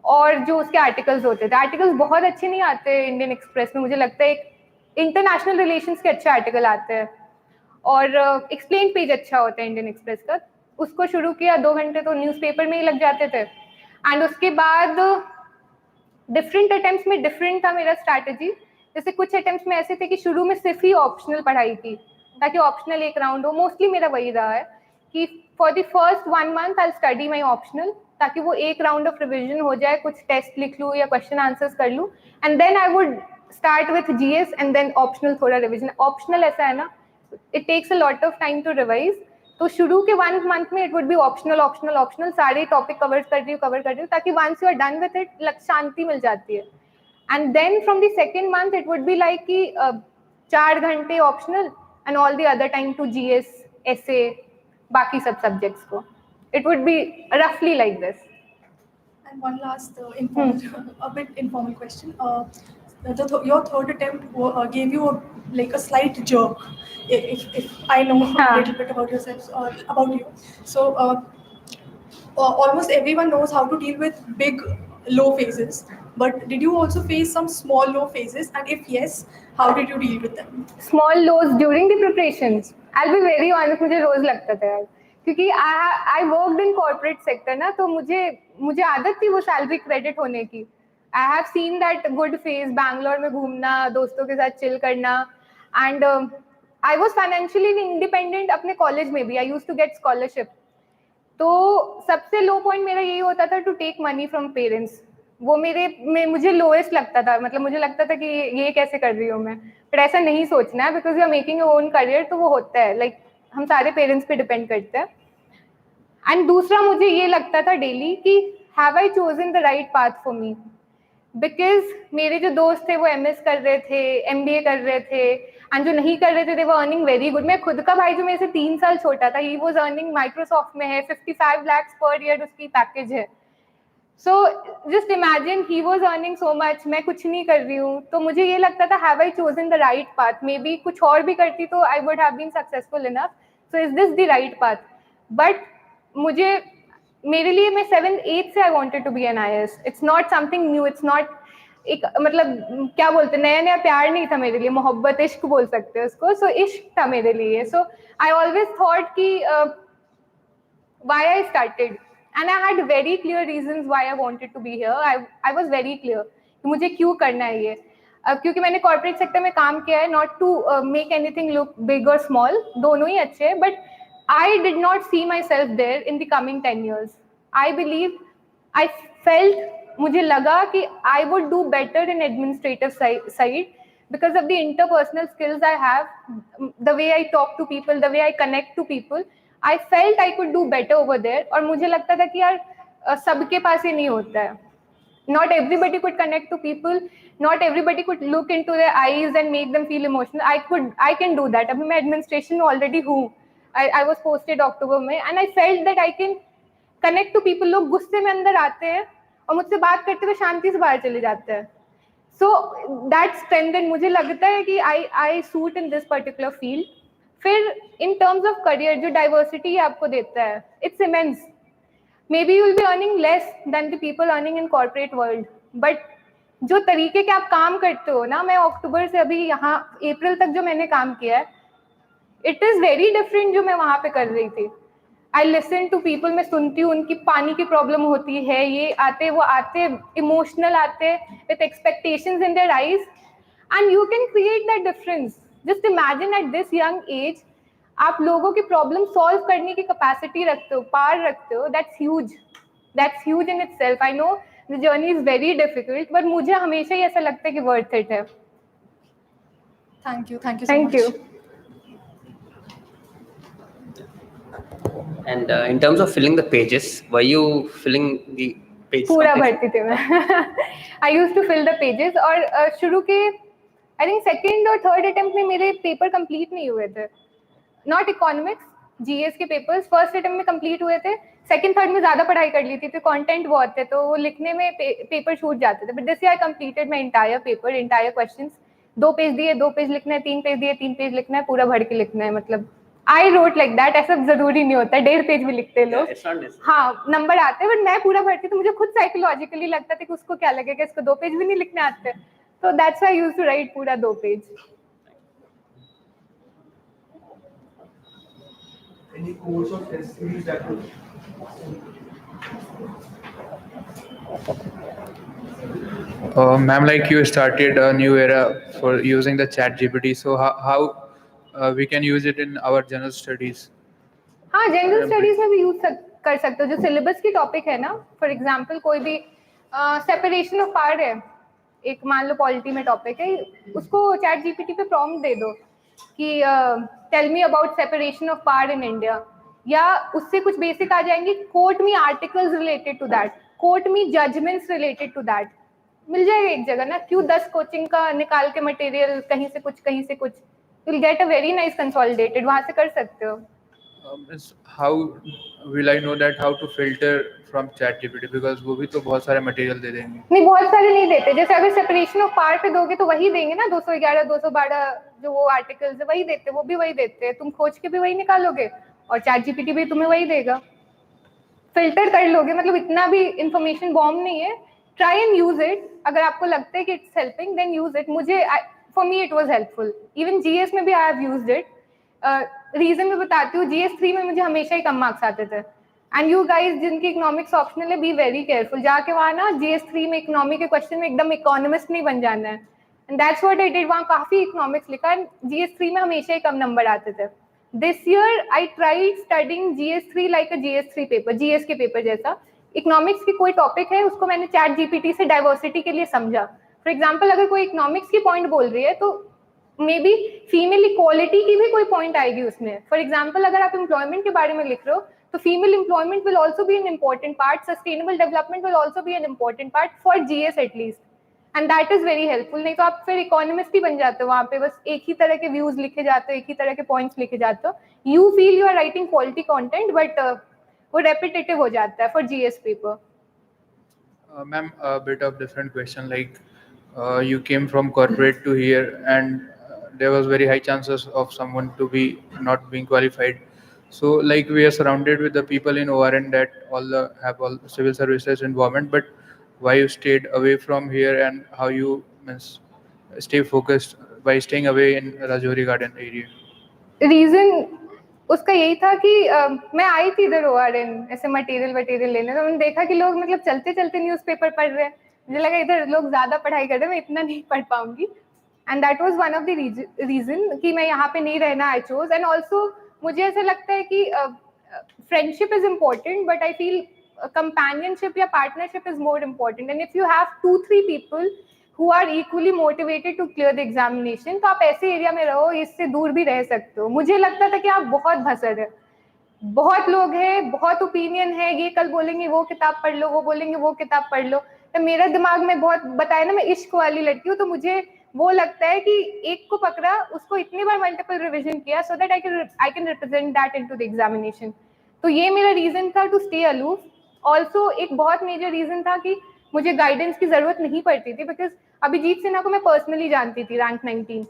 और जो उसके आर्टिकल्स होते थे, आर्टिकल्स बहुत अच्छे नहीं आते इंडियन एक्सप्रेस में, मुझे लगता है इंटरनेशनल रिलेशंस के अच्छे आर्टिकल आते हैं, और एक्सप्लेन पेज अच्छा होता है इंडियन एक्सप्रेस का. उसको शुरू किया, 2 घंटे तो न्यूज़पेपर में ही लग जाते थे, एंड उसके बाद डिफरेंट अटेम्प्ट्स में डिफरेंट था मेरा स्ट्रैटेजी. जैसे कुछ अटेम्प्ट्स में ऐसे थे कि शुरू में सिर्फ ही ऑप्शनल पढ़ाई की, ताकि ऑप्शनल एक राउंड हो. मोस्टली मेरा वही रहा है कि for the first 1 month I study my optional, ताकि वो एक राउंड ऑफ रिविजन हो जाए, कुछ टेस्ट लिख लूँ या क्वेश्चन आंसर्स कर लूँ, and then I would start with GS and then optional थोड़ा रिविजन. ऑप्शनल ऐसा है ना, it takes a lot of time to revise, तो शुरू के 1 month में it would be optional optional optional, सारे टॉपिक कवर कर रही हूँ, ताकि once you are done with it शांति मिल जाती है. And then from the second month it would be like कि 4 घंटे optional and all the other time to GS, essay, बाकी सब सब्जेक्ट्स को. इट वुड बी रफली like this. And one last a bit informal question. Your third attempt gave you like a slight jerk. If I know a little bit about yourself or about you, so almost everyone knows how to deal with big low phases. But did you also face some small low phases? And if yes, how did you deal with them? Small lows during the preparations. I'll be very honest, मुझे रोज लगता था यार, क्योंकि I worked in corporate sector ना, तो मुझे आदत थी वो सैलरी क्रेडिट होने की. I have seen that good phase, Bangalore में घूमना, दोस्तों के साथ चिल करना, and I was financially independent अपने कॉलेज में भी. I used to get scholarship. तो सबसे लो पॉइंट मेरा यही होता था to take money from parents. वो मुझे लोएस्ट लगता था, मतलब मुझे लगता था कि ये कैसे कर रही हूँ मैं, बट ऐसा नहीं सोचना है, because you are making your own career, तो वो होता है, लाइक हम सारे पेरेंट्स पे डिपेंड करते हैं. एंड दूसरा मुझे ये लगता था डेली कि have I chosen the right path for me, because मेरे जो दोस्त थे वो MS कर रहे थे, MBA कर रहे थे, एंड जो नहीं कर रहे थे दे वर अर्निंग वेरी गुड. मैं खुद का भाई जो मेरे से 3 साल छोटा था, ही वाज अर्निंग माइक्रोसॉफ्ट में है, 55 lakhs पर ईयर उसकी पैकेज है. So just imagine, he was earning so much, मैं कुछ नहीं कर रही हूँ. तो मुझे ये लगता था have I chosen the right path, may be कुछ और भी करती तो I would have been successful enough. So is this the right path? But मेरे लिए मैं 7th 8th से I wanted to be an IAS. It's not something new, it's not एक, मतलब क्या बोलते, नया प्यार नहीं था मेरे लिए, मोहब्बत, इश्क बोल सकते हैं उसको. सो इश्क था मेरे लिए. सो आई ऑलवेज थॉट कि why I started, and I had very clear reasons why I wanted to be here. I was very clear कि मुझे क्यों करना है ये. क्योंकि मैंने कॉर्पोरेट सेक्टर में काम किया है, not to make anything look big और स्मॉल, दोनों ही अच्छे हैं, but I did not see myself there in the coming 10 years. I felt, मुझे लगा कि I would do better in administrative side because of the interpersonal skills I have, the way I talk to people, the way I connect to people. I felt I could do better over there. और मुझे लगता था कि यार सबके पास ये नहीं होता है. Not everybody could connect to people. Not everybody could look into their eyes and make them feel emotional. I can do that. अभी मैं administration में already हूँ. I was posted October में, and I felt that I can connect to people. लोग गुस्से में अंदर आते हैं और मुझसे बात करते हुए शांति से बाहर चले जाते हैं. So that strengthened. मुझे लगता है कि I suit in this particular field. फिर in terms of career जो diversity आपको देता है, it's immense. Maybe you will be earning less than the people earning in corporate world, but जो तरीके के आप काम करते हो ना, मैं अक्टूबर से अभी यहाँ अप्रैल तक जो मैंने काम किया है, it is very different जो मैं वहाँ पे कर रही थी. I listen to people, मैं सुनती हूँ उनकी पानी की प्रॉब्लम होती है, ये आते वो आते इमोशनल आते with expectations in their eyes, and you can create that difference. Just imagine at this young age आप लोगों की प्रॉब्लम सॉल्व करने की कैपेसिटी रखते हो, पार रखते हो. That's huge in itself. I know the journey is very difficult, but मुझे हमेशा ही ऐसा लगता है कि worth it है. Thank you so much. Thank you. And in terms of filling the pages, were you filling the pages? पूरा भरती थी मैं. I used to fill the pages और शुरू के I think second और third attempt में मेरे पेपर complete नहीं हुए थे. Not economics, GS के पेपर्स फर्स्ट अटेम्प्ट में कंप्लीट हुए थे. सेकंड थर्ड में ज्यादा पढ़ाई कर ली थी, तो कंटेंट बहुत थे, तो वो लिखने में पेपर छूट जाते थे. But this year I completed my entire paper, entire questions. 2 page दिए, 2 पेज लिखना है, 3 पेज दिए, 3 पेज लिखना है, पूरा भर के लिखना है. मतलब आई रोट लाइक दैट. ऐसा जरूरी नहीं होता, 1.5 पेज भी लिखते लोग. हाँ, नंबर आते हैं, बट मैं पूरा भरती तो मुझे खुद साइकोलॉजिकली लगता था कि उसको क्या लगेगा, इसको 2 पेज भी नहीं लिखने आते. तो that's why I used to write पूरा 2 पेज. Any course or test series that would ma'am, like you started a new era for using the chat GPT, so how we can use it in our general studies? हाँ, general studies में भी use कर सकते हो. जो syllabus की topic है ना, फॉर एग्जांपल कोई भी सेपरेशन ऑफ पावर है, एक मान लो पॉलिटी में टॉपिक है, उसको चैट जीपीटी पे प्रॉम्प्ट दे दो कि tell me about separation of power in India, या उससे कुछ बेसिक आ जाएंगे. कोर्ट में articles related to that, court में जजमेंट्स रिलेटेड टू दैट, मिल जाएगा एक जगह ना. क्यों 10 कोचिंग का निकाल के मटेरियल, कहीं से कुछ कहीं से कुछ, you will get a very nice consolidated. वहां से कर सकते हो. How will I know that how to filter from ChatGPT, because वो भी तो बहुत सारे मटेरियल दे देंगे. नहीं, बहुत सारे नहीं देते. जैसे अगर सेपरेशन ऑफ पावर पे दोगे तो वही देंगे ना, 211 212 जो वो आर्टिकल्स है वही देते, वो भी वही देते हैं. तुम खोज के भी वही निकालोगे और चैट जीपीटी भी तुम्हें वही देगा. फिल्टर कर लोगे, मतलब इतना भी इंफॉर्मेशन बॉम्ब नहीं है. Try and use it. अगर आपको लगता है कि it's helping, then use it. मुझे for me it was helpful. Even GS में भी I have used it. Reason मैं बताती हूँ. GS3 में मुझे हमेशा ही कम मार्क्स आते थे. एंड यू गाइज जिनकी इकोनॉमिक्स ऑप्शनल है, बी वेरी केयरफुल. जाके वहाँ ना GS3 में इकोनॉमी के क्वेश्चन में एकदम इकोनॉमिस्ट नहीं बन जाना है. And that's what I did. वहाँ काफी इकोनॉमिक्स लिखा, GS3 में हमेशा ही कम नंबर आते थे. This year I tried studying GS3 like a GS3 paper, GS के पेपर जैसा. इकोनॉमिक्स की कोई टॉपिक है, उसको मैंने चैट जीपीटी से डाइवर्सिटी के लिए समझा. फॉर एग्जाम्पल, अगर कोई इकोनॉमिक्स की पॉइंट बोल रही है, तो मे बी फीमेल इक्वालिटी की भी कोई पॉइंट आएगी उसमें. फॉर एग्जाम्पल, अगर आप एम्प्लॉयमेंट के बारे में लिख रहे हो, तो female employment will also be an important part. Sustainable development will also be an important part for GS at least. And that is very helpful. नहीं तो आप फिर इकोनॉमिस्ट ही बन जाते हो, वहाँ पे बस एक ही तरह के व्यूज लिखे जाते हो, एक ही तरह के पॉइंट्स लिखे जाते हो. You feel you are writing quality content, but वो रेपिटेटिव हो जाता है for GS paper. Ma'am, a bit of different question. Like you came from corporate to here, and there was very high chances of someone to be not being qualified. So like we are surrounded with the people in ORN that have all civil services involvement, but why you stayed away from here, and how you stay focused by staying away in Rajouri Garden area? Reason उसका यही था कि मैं आई थी इधर ORN ऐसे material लेने, तो मैंने देखा कि लोग मतलब चलते चलते न्यूज़पेपर पढ़ रहे हैं. मुझे लगा इधर लोग ज्यादा पढ़ाई कर रहे हैं, मैं इतना नहीं पढ़ पाऊंगी. And that was one of the reason कि मैं यहाँ पे नहीं रहना आई चोज. एंड ऑल्सो मुझे ऐसा लगता है कि friendship is important, but I feel companionship या partnership is more important. And if you have 2-3 people who are equally motivated to clear the examination, तो आप ऐसे एरिया में रहो, इससे दूर भी रह सकते हो. मुझे लगता था कि आप बहुत भसर है, बहुत लोग हैं, बहुत ओपिनियन है, ये कल बोलेंगे वो किताब पढ़ लो, वो बोलेंगे वो किताब पढ़ लो। तो मेरा दिमाग में बहुत बताया ना, मैं इश्क वाली लड़की हूँ, तो मुझे वो लगता है कि एक को पकड़ा, उसको इतनी बार मल्टीपल रिविजन किया so that I can represent that into the examination. तो ये मेरा रीजन था टू स्टे अलूफ। ऑल्सो एक बहुत मेजर रीजन था कि मुझे गाइडेंस की जरूरत नहीं पड़ती थी, बिकॉज अभिजीत सिन्हा को मैं पर्सनली जानती थी, रैंक 19।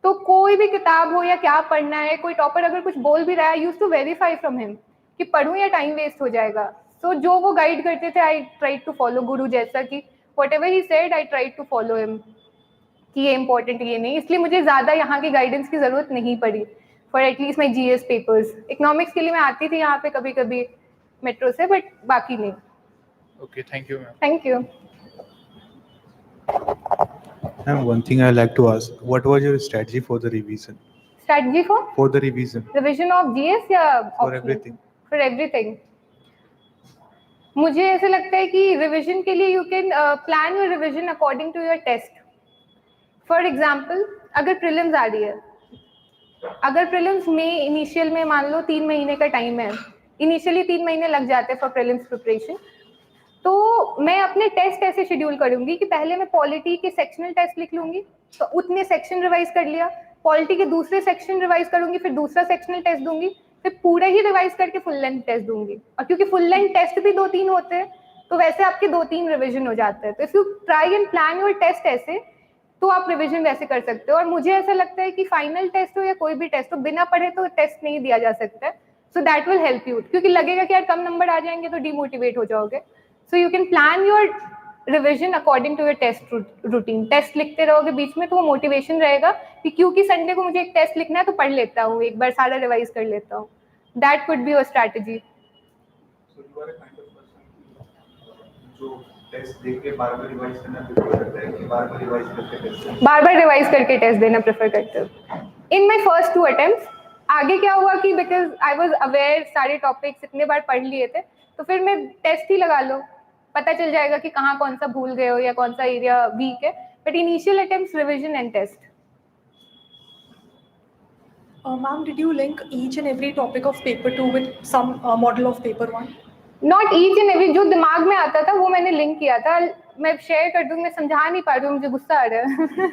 तो कोई भी किताब हो या क्या पढ़ना है, कोई टॉपर अगर कुछ बोल भी रहा है, use to verify from him कि पढ़ूं या टाइम वेस्ट हो जाएगा। सो जो वो गाइड करते थे, आई ट्राई टू फॉलो, गुरु जैसा कि whatever he said I try to follow him, कि ये इंपॉर्टेंट ये नहीं। इसलिए मुझे ज़्यादा यहाँ की गाइडेंस की ज़रूरत नहीं पड़ी for at least my GS papers. Economics के लिए मैं आती थी यहाँ पे कभी कभी मेट्रो से, बट बाकी नहीं। Okay, thank you, ma'am. Thank you. Ma'am, one thing I'd like to ask, what was your strategy for the revision? Strategy for For the revision, revision of GS या for everything. For everything? मुझे ऐसा लगता है कि revision के लिए you can plan your revision according to your test. For example, अगर prelims आ रही है, अगर प्रीलिम्स में इनिशियल में मान लो 3 महीने का टाइम है, इनिशियली 3 महीने लग जाते हैं फॉर प्रीलिम्स प्रिपरेशन, तो मैं अपने टेस्ट ऐसे शेड्यूल करूंगी कि पहले मैं पॉलिटी के सेक्शनल टेस्ट लिख लूंगी, तो उतने सेक्शन रिवाइज कर लिया, पॉलिटी के दूसरे सेक्शन रिवाइज करूंगी, फिर दूसरा सेक्शनल टेस्ट दूंगी, फिर पूरा ही रिवाइज करके फुल लेंथ टेस्ट दूंगी। और क्योंकि फुल लेंथ टेस्ट भी 2-3 होते हैं, तो वैसे आपके 2-3 रिविजन हो जाते हैं। तो if you try and plan your test ऐसे, तो आप रिविजन वैसे कर सकते हो। और मुझे ऐसा लगता है कि फाइनल टेस्ट हो या कोई भी टेस्ट हो, बिना पढ़े तो टेस्ट नहीं दिया जा सकता है। So that will help you, क्योंकि लगेगा कि यार कम नंबर आ जाएंगे तो डिमोटिवेट हो जाओगे। So you can plan your revision according to your test routine. Test लिखते रहोगे बीच में, तो वो मोटिवेशन रहेगा कि क्योंकि संडे को मुझे एक टेस्ट लिखना है तो पढ़ लेता हूँ, एक बार सारा रिवाइज कर लेता हूँ। That could be your strategy. So you are a kind of person जो टेस्ट देख के बार-बार रिवाइज करना प्रेफर करता है कि बार-बार रिवाइज करके टेस्ट? बार-बार रिवाइज करके टेस्ट देना प्रेफर करते हो। इन माय फर्स्ट 2 अटेम्प्ट्स, आगे क्या हुआ कि बिकॉज आई वाज अवेयर, सारे टॉपिक्स इतने बार पढ़ लिए थे, तो फिर मैं टेस्ट ही लगा लो, पता चल जाएगा कि कहाँ कौन सा भूल गए हो या कौन सा एरिया वीक है। But initial attempts revision and test. Ma'am, did you link each and every topic of paper 2 with some model of paper 1? Not each and every, जो दिमाग में आता था वो मैंने लिंक किया था। मैं शेयर कर दूँ, मैं समझा नहीं पा रही हूँ, मुझे गुस्सा आ रहा है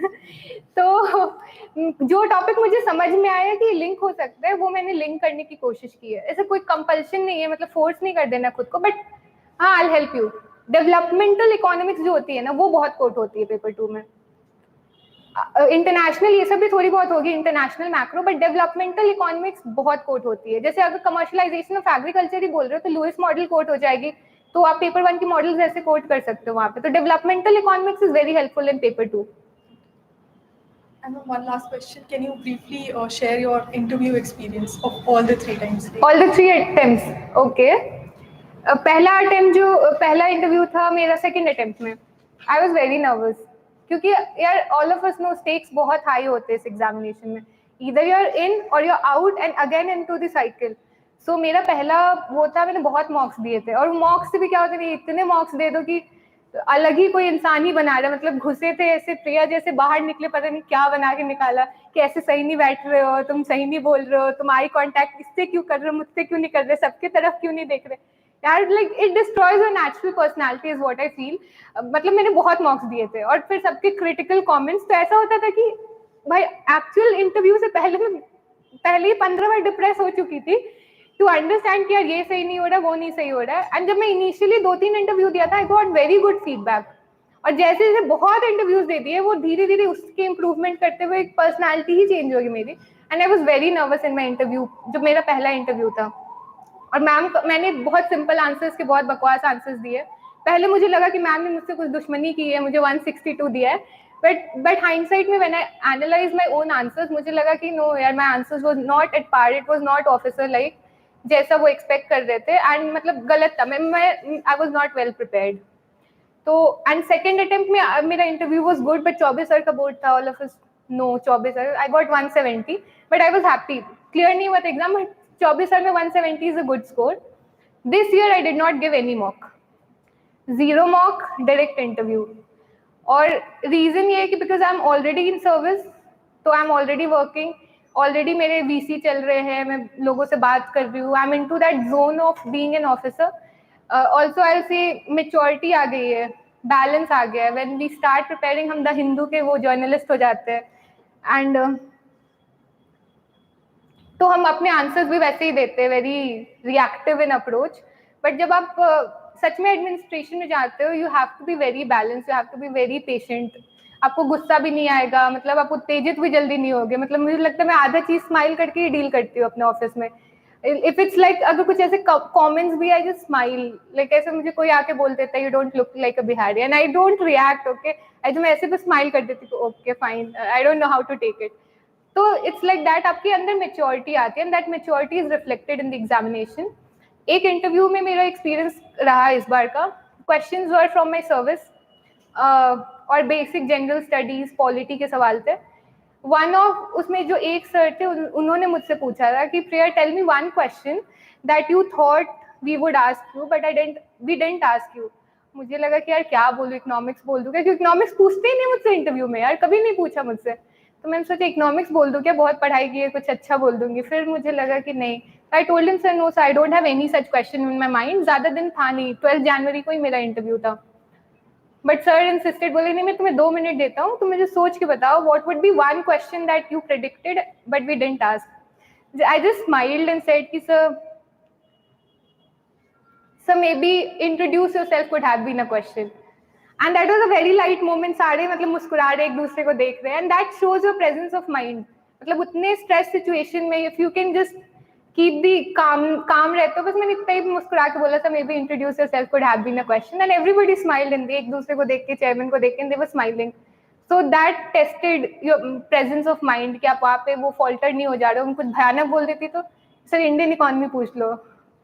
तो जो टॉपिक मुझे समझ में आया कि लिंक हो सकता है, वो मैंने लिंक करने की कोशिश की है। ऐसा कोई कंपल्शन नहीं है, मतलब फोर्स नहीं कर देना खुद को, बट हाँ, I will help you. Developmental economics जो होती है ना, वो बहुत कोट होती है पेपर 2 में। इंटरनेशनल ये सब भी थोड़ी बहुत होगी, international macro, but developmental economics बहुत कोट होती है। जैसे अगर कमर्शलाइजेशन ऑफ एग्रीकल्चर ही बोल रहे हो तो लुइस मॉडल कोट हो जाएगी, तो आप पेपर 1 की मॉडल्स ऐसे कोट कर सकते हो वहाँ पे। तो developmental economics is very helpful in paper 2। And one last question, can you briefly share your interview experience of all the 3 times? All the 3 attempts, okay. पहला अटेम्प्ट जो पहला इंटरव्यू था मेरा, सेकंड अटेम्प्ट में आई वाज वेरी नर्वस, क्योंकि यार all of us know stakes बहुत high होते हैं इस एग्जामिनेशन में। ईदर यू आर इन और you are out and again into the cycle. So मेरा पहला वो था, मैंने बहुत मॉक्स दिए थे, और मॉक्स से भी क्या होता है, इतने मॉक्स दे दो कि अलग ही कोई इंसान ही बना रहा है। मतलब घुसे थे ऐसे प्रिया जैसे, बाहर निकले पता नहीं क्या बना के निकाला कि ऐसे सही नहीं बैठ रहे हो तुम, सही नहीं बोल रहे हो तुम, आई कांटेक्ट इससे क्यों कर रहे हो, मुझसे क्यों नहीं कर रहे, सबके तरफ क्यों नहीं देख रहे यार। Like it destroys your natural personality is what I feel. मतलब मैंने बहुत मार्क्स दिए थे, और फिर सबके क्रिटिकल कमेंट्स, तो ऐसा होता था कि भाई एक्चुअल इंटरव्यू से पहले ही 15 बार डिप्रेस हो चुकी थी टू अंडरस्टैंड कि यार ये सही नहीं हो रहा, वो नहीं सही हो रहा है। एंड जब मैं इनिशियली 2-3 इंटरव्यू दिया था, I got very good feedback, और जैसे जैसे बहुत इंटरव्यूज दे दिए, वो धीरे धीरे उसके इम्प्रूवमेंट करते हुए एक पर्सनैलिटी ही चेंज होगी मेरी। And I was very nervous in my interview, जो मेरा पहला इंटरव्यू था। और मैम, मैंने बहुत सिंपल आंसर्स के बहुत बकवास आंसर्स दिए। पहले मुझे लगा कि मैम ने मुझसे कुछ दुश्मनी की है, मुझे 162 दिया है, बट हाइंडसाइट में when I analyse my own answers, मुझे लगा कि नो यार, my answers was not at par, it was not officer like जैसा वो एक्सपेक्ट कर रहे थे, एंड मतलब गलत था, मैं I was not well prepared. तो एंड सेकंड अटेम्प्ट में मेरा interview was good, but Choubey sir का बोर्ड था, all of us know Choubey sir, I got 170, but I was happy. Clear नहीं हुआ था एग्जाम, बट चौबे सर में 170 is a good score. This year I did not give any mock, 0 mock, direct interview. और reason ये है कि because I am already in service, तो I am already working, already मेरे VC चल रहे हैं, मैं लोगों से बात कर रही हूँ, I am into that zone of being an officer. Also I will say maturity आ गई है, बैलेंस आ गया है. व्हेन वी स्टार्ट प्रिपेयरिंग, हम द हिंदू के वो जर्नलिस्ट हो जाते हैं. एंड तो हम अपने आंसर्स भी वैसे ही देते हैं, very reactive in approach. But जब आप सच में एडमिनिस्ट्रेशन में जाते हो, you have to be very balance, you have to be very patient. आपको गुस्सा भी नहीं आएगा, मतलब आप उत्तेजित भी जल्दी नहीं होगे. मतलब मुझे लगता है मैं आधा चीज स्माइल करके ही डील करती हूँ अपने ऑफिस में. इफ इट्स लाइक अगर कुछ ऐसे कमेंट्स भी, आई जस्ट स्माइल. लाइक ऐसे मुझे कोई आके बोल देता है you don't look like a Bihari, and I don't react. Okay, मैं ऐसे भी स्माइल कर देती हूँ, okay fine, I don't know how to take it. तो इट्स लाइक दैट, आपके अंदर मेच्योरिटी आती है, and that maturity is reflected in the examination. एक इंटरव्यू में मेरा एक्सपीरियंस रहा इस बार का. Questions were from my service और बेसिक जनरल स्टडीज, पॉलिटी के सवाल थे. वन ऑफ उसमें जो एक सर थे, उन्होंने मुझसे पूछा था कि Priya tell me one question that you thought we would ask you but we didn't ask you. मुझे लगा कि यार क्या बोलूँ, इकोनॉमिक्स बोल दूँ क्या, क्योंकि इकोनॉमिक्स पूछते ही नहीं मुझसे इंटरव्यू में यार, कभी नहीं पूछा मुझसे. तो मैंने सोचा इकोनॉमिक्स बोल दूँ क्या, बहुत पढ़ाई की है, कुछ अच्छा बोल दूंगी. फिर मुझे लगा कि नहीं. I told him sir no sir, I don't have any such question in my mind. ज़्यादा दिन था नहीं, 12 जनवरी को ही मेरा इंटरव्यू था. बट सर इंसिस्टेड, बोले नहीं मैं तुम्हें 2 मिनट देता हूँ, तुम मुझे सोच के बताओ what would be one question that you predicted but we didn't ask. I just smiled and said कि sir may be introduce yourself could have been a question. And that was a very light moment. सारे मतलब मुस्कुरा रहे, एक दूसरे को देख रहे हैं, and that shows your presence of mind. मतलब उतने स्ट्रेस सिचुएशन में if you can just keep दी काम रहते हो. बस मैंने इतना ही मुस्कुरा के बोला था may be introduce yourself could have been a question, and everybody smiled in the, एक दूसरे को देख के, चेयरमैन को देख के, they were smiling. So that tested your presence of mind कि आप वहाँ पे वो फॉल्टर नहीं हो जा रहे हो. कुछ भयानक बोल देती तो सर इंडियन इकोनॉमी पूछ लो,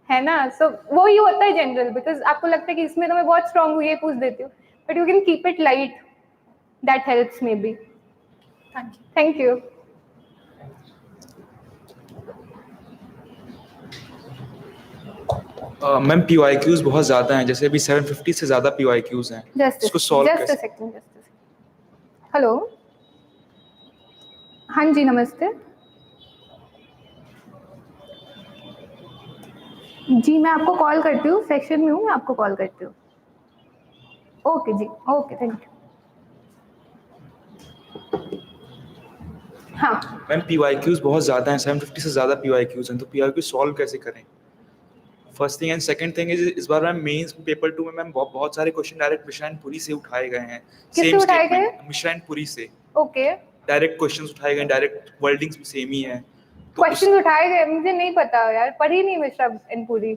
है ना. सो वो ही होता है जनरल, बिकॉज आपको लगता है कि इसमें तो मैं बहुत स्ट्रांग हूँ, ये पूछ देती हूँ. But you can keep it light. That helps maybe. Thank you. Thank you. Ma'am PYQs बहुत ज़्यादा हैं, जैसे अभी 750 से ज़्यादा PYQs हैं. इसको solve just a second. Hello, हाँ जी नमस्ते जी. मैं आपको कॉल करती हूँ, सेक्शन में हूँ, मैं आपको कॉल करती हूँ. ओके जी, ओके थैंक यू. हाँ मैम PYQs बहुत ज़्यादा हैं, 750 से ज़्यादा PYQs हैं, तो PYQ सॉल्व कैसे करें? First thing. And second thing is इस बार मैम मेंस पेपर 2 में मैम बहुत सारे क्वेश्चन डायरेक्ट मिश्राइनपुरी से उठाए गए हैं. किससे उठाए गए? मिश्राइनपुरी से. ओके. डायरेक्ट क्वेश्चंस उठाए गए, डायरेक्ट वर्डिंग्स भी सेम ही है. क्वेश्चन उठाए गए, मुझे नहीं पता यार, पढ़ी नहीं मिश्राइनपुरी,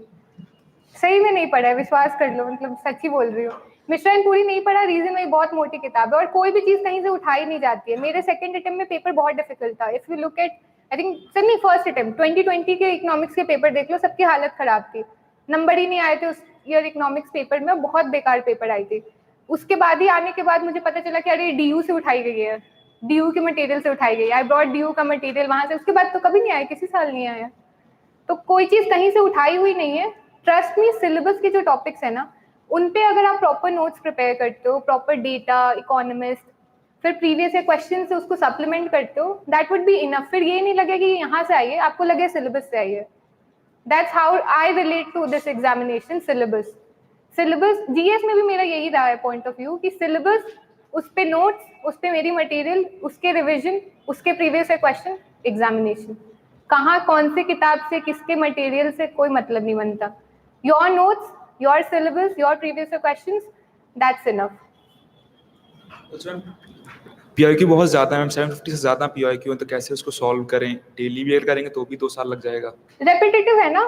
सही में नहीं पढ़ा है, विश्वास कर लो, मतलब सच ही बोल रही हूँ. मिश्राइनपुरी नहीं पढ़ा, रीजन वही बहुत मोटी किताब है और कोई भी चीज कहीं से उठाई नहीं जाती है. मेरे सेकंड अटेम्प्ट में पेपर बहुत डिफिकल्ट था. If you look at, I think sir नहीं, फर्स्ट अटेम्प्ट 2020 के इकोनॉमिक्स के पेपर देख लो, सबकी हालत खराब थी, नंबर ही नहीं आए थे उस ईयर इकोनॉमिक्स पेपर में, बहुत बेकार पेपर आई थी. उसके बाद ही आने के बाद मुझे पता चला कि अरे DU से उठाई गई है, DU के मटेरियल से उठाई गई. आई ब्रॉट DU का मटेरियल वहां से, उसके बाद तो कभी नहीं आया, किसी साल नहीं आया. तो कोई चीज कहीं से उठाई हुई नहीं है. ट्रस्ट मी, सिलेबस के जो टॉपिक्स है ना, उन पे अगर आप प्रॉपर नोट्स प्रिपेयर करते हो, प्रॉपर डेटा, इकोनॉमिस्ट, फिर प्रीवियस ईयर क्वेश्चन से उसको सप्लीमेंट करते हो, दैट वुड बी इनफ. फिर ये नहीं लगे कि यहाँ से आई है, आपको लगे सिलेबस से आई है. That's how I relate to this examination. Syllabus GS में भी मेरा यही रहा है पॉइंट ऑफ व्यू कि सिलेबस, उस पे नोट्स, उस पे मेरी मटेरियल, उसके रिविजन, उसके प्रीवियस ईयर क्वेश्चन, एग्जामिनेशन. कहाँ कौन से किताब से, किसके मटेरियल से कोई मतलब नहीं बनता. Your notes, your syllabus, your previous year questions, that's enough. PYQ बहुत ज़्यादा है मैम, 750 से ज़्यादा PYQ है, तो कैसे उसको सॉल्व करें? डेली भी करेंगे तो भी 2 साल लग जाएगा. रेपिटेटिव है ना,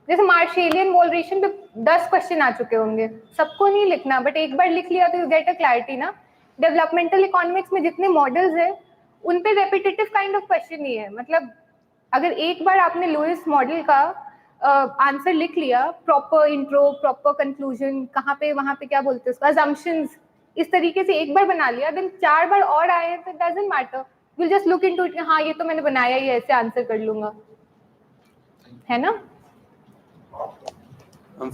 जैसे मार्शेलियन वॉलरेशन पे 10 क्वेश्चन आ चुके होंगे, सबको नहीं लिखना, बट एक बार लिख लिया तो यू गेट अ क्लैरिटी ना. डेवलपमेंटल इकोनॉमिक्स में जितने मॉडल्स है, उन पे रेपिटेटिव काइंड ऑफ क्वेश्चन ही है. मतलब अगर एक बार आपने लुईस मॉडल का आंसर लिख लिया, प्रॉपर इंट्रो, प्रॉपर कंक्लूजन, कहाँ पे वहाँ पे क्या बोलते हैं उसको, अजम्पशंस, इस तरीके से एक बार बना लिया, देन 4 बार और आए तो doesn't matter, you just look into it, हाँ ये तो मैंने बनाया ही, ऐसे आंसर कर लूंगा, है ना.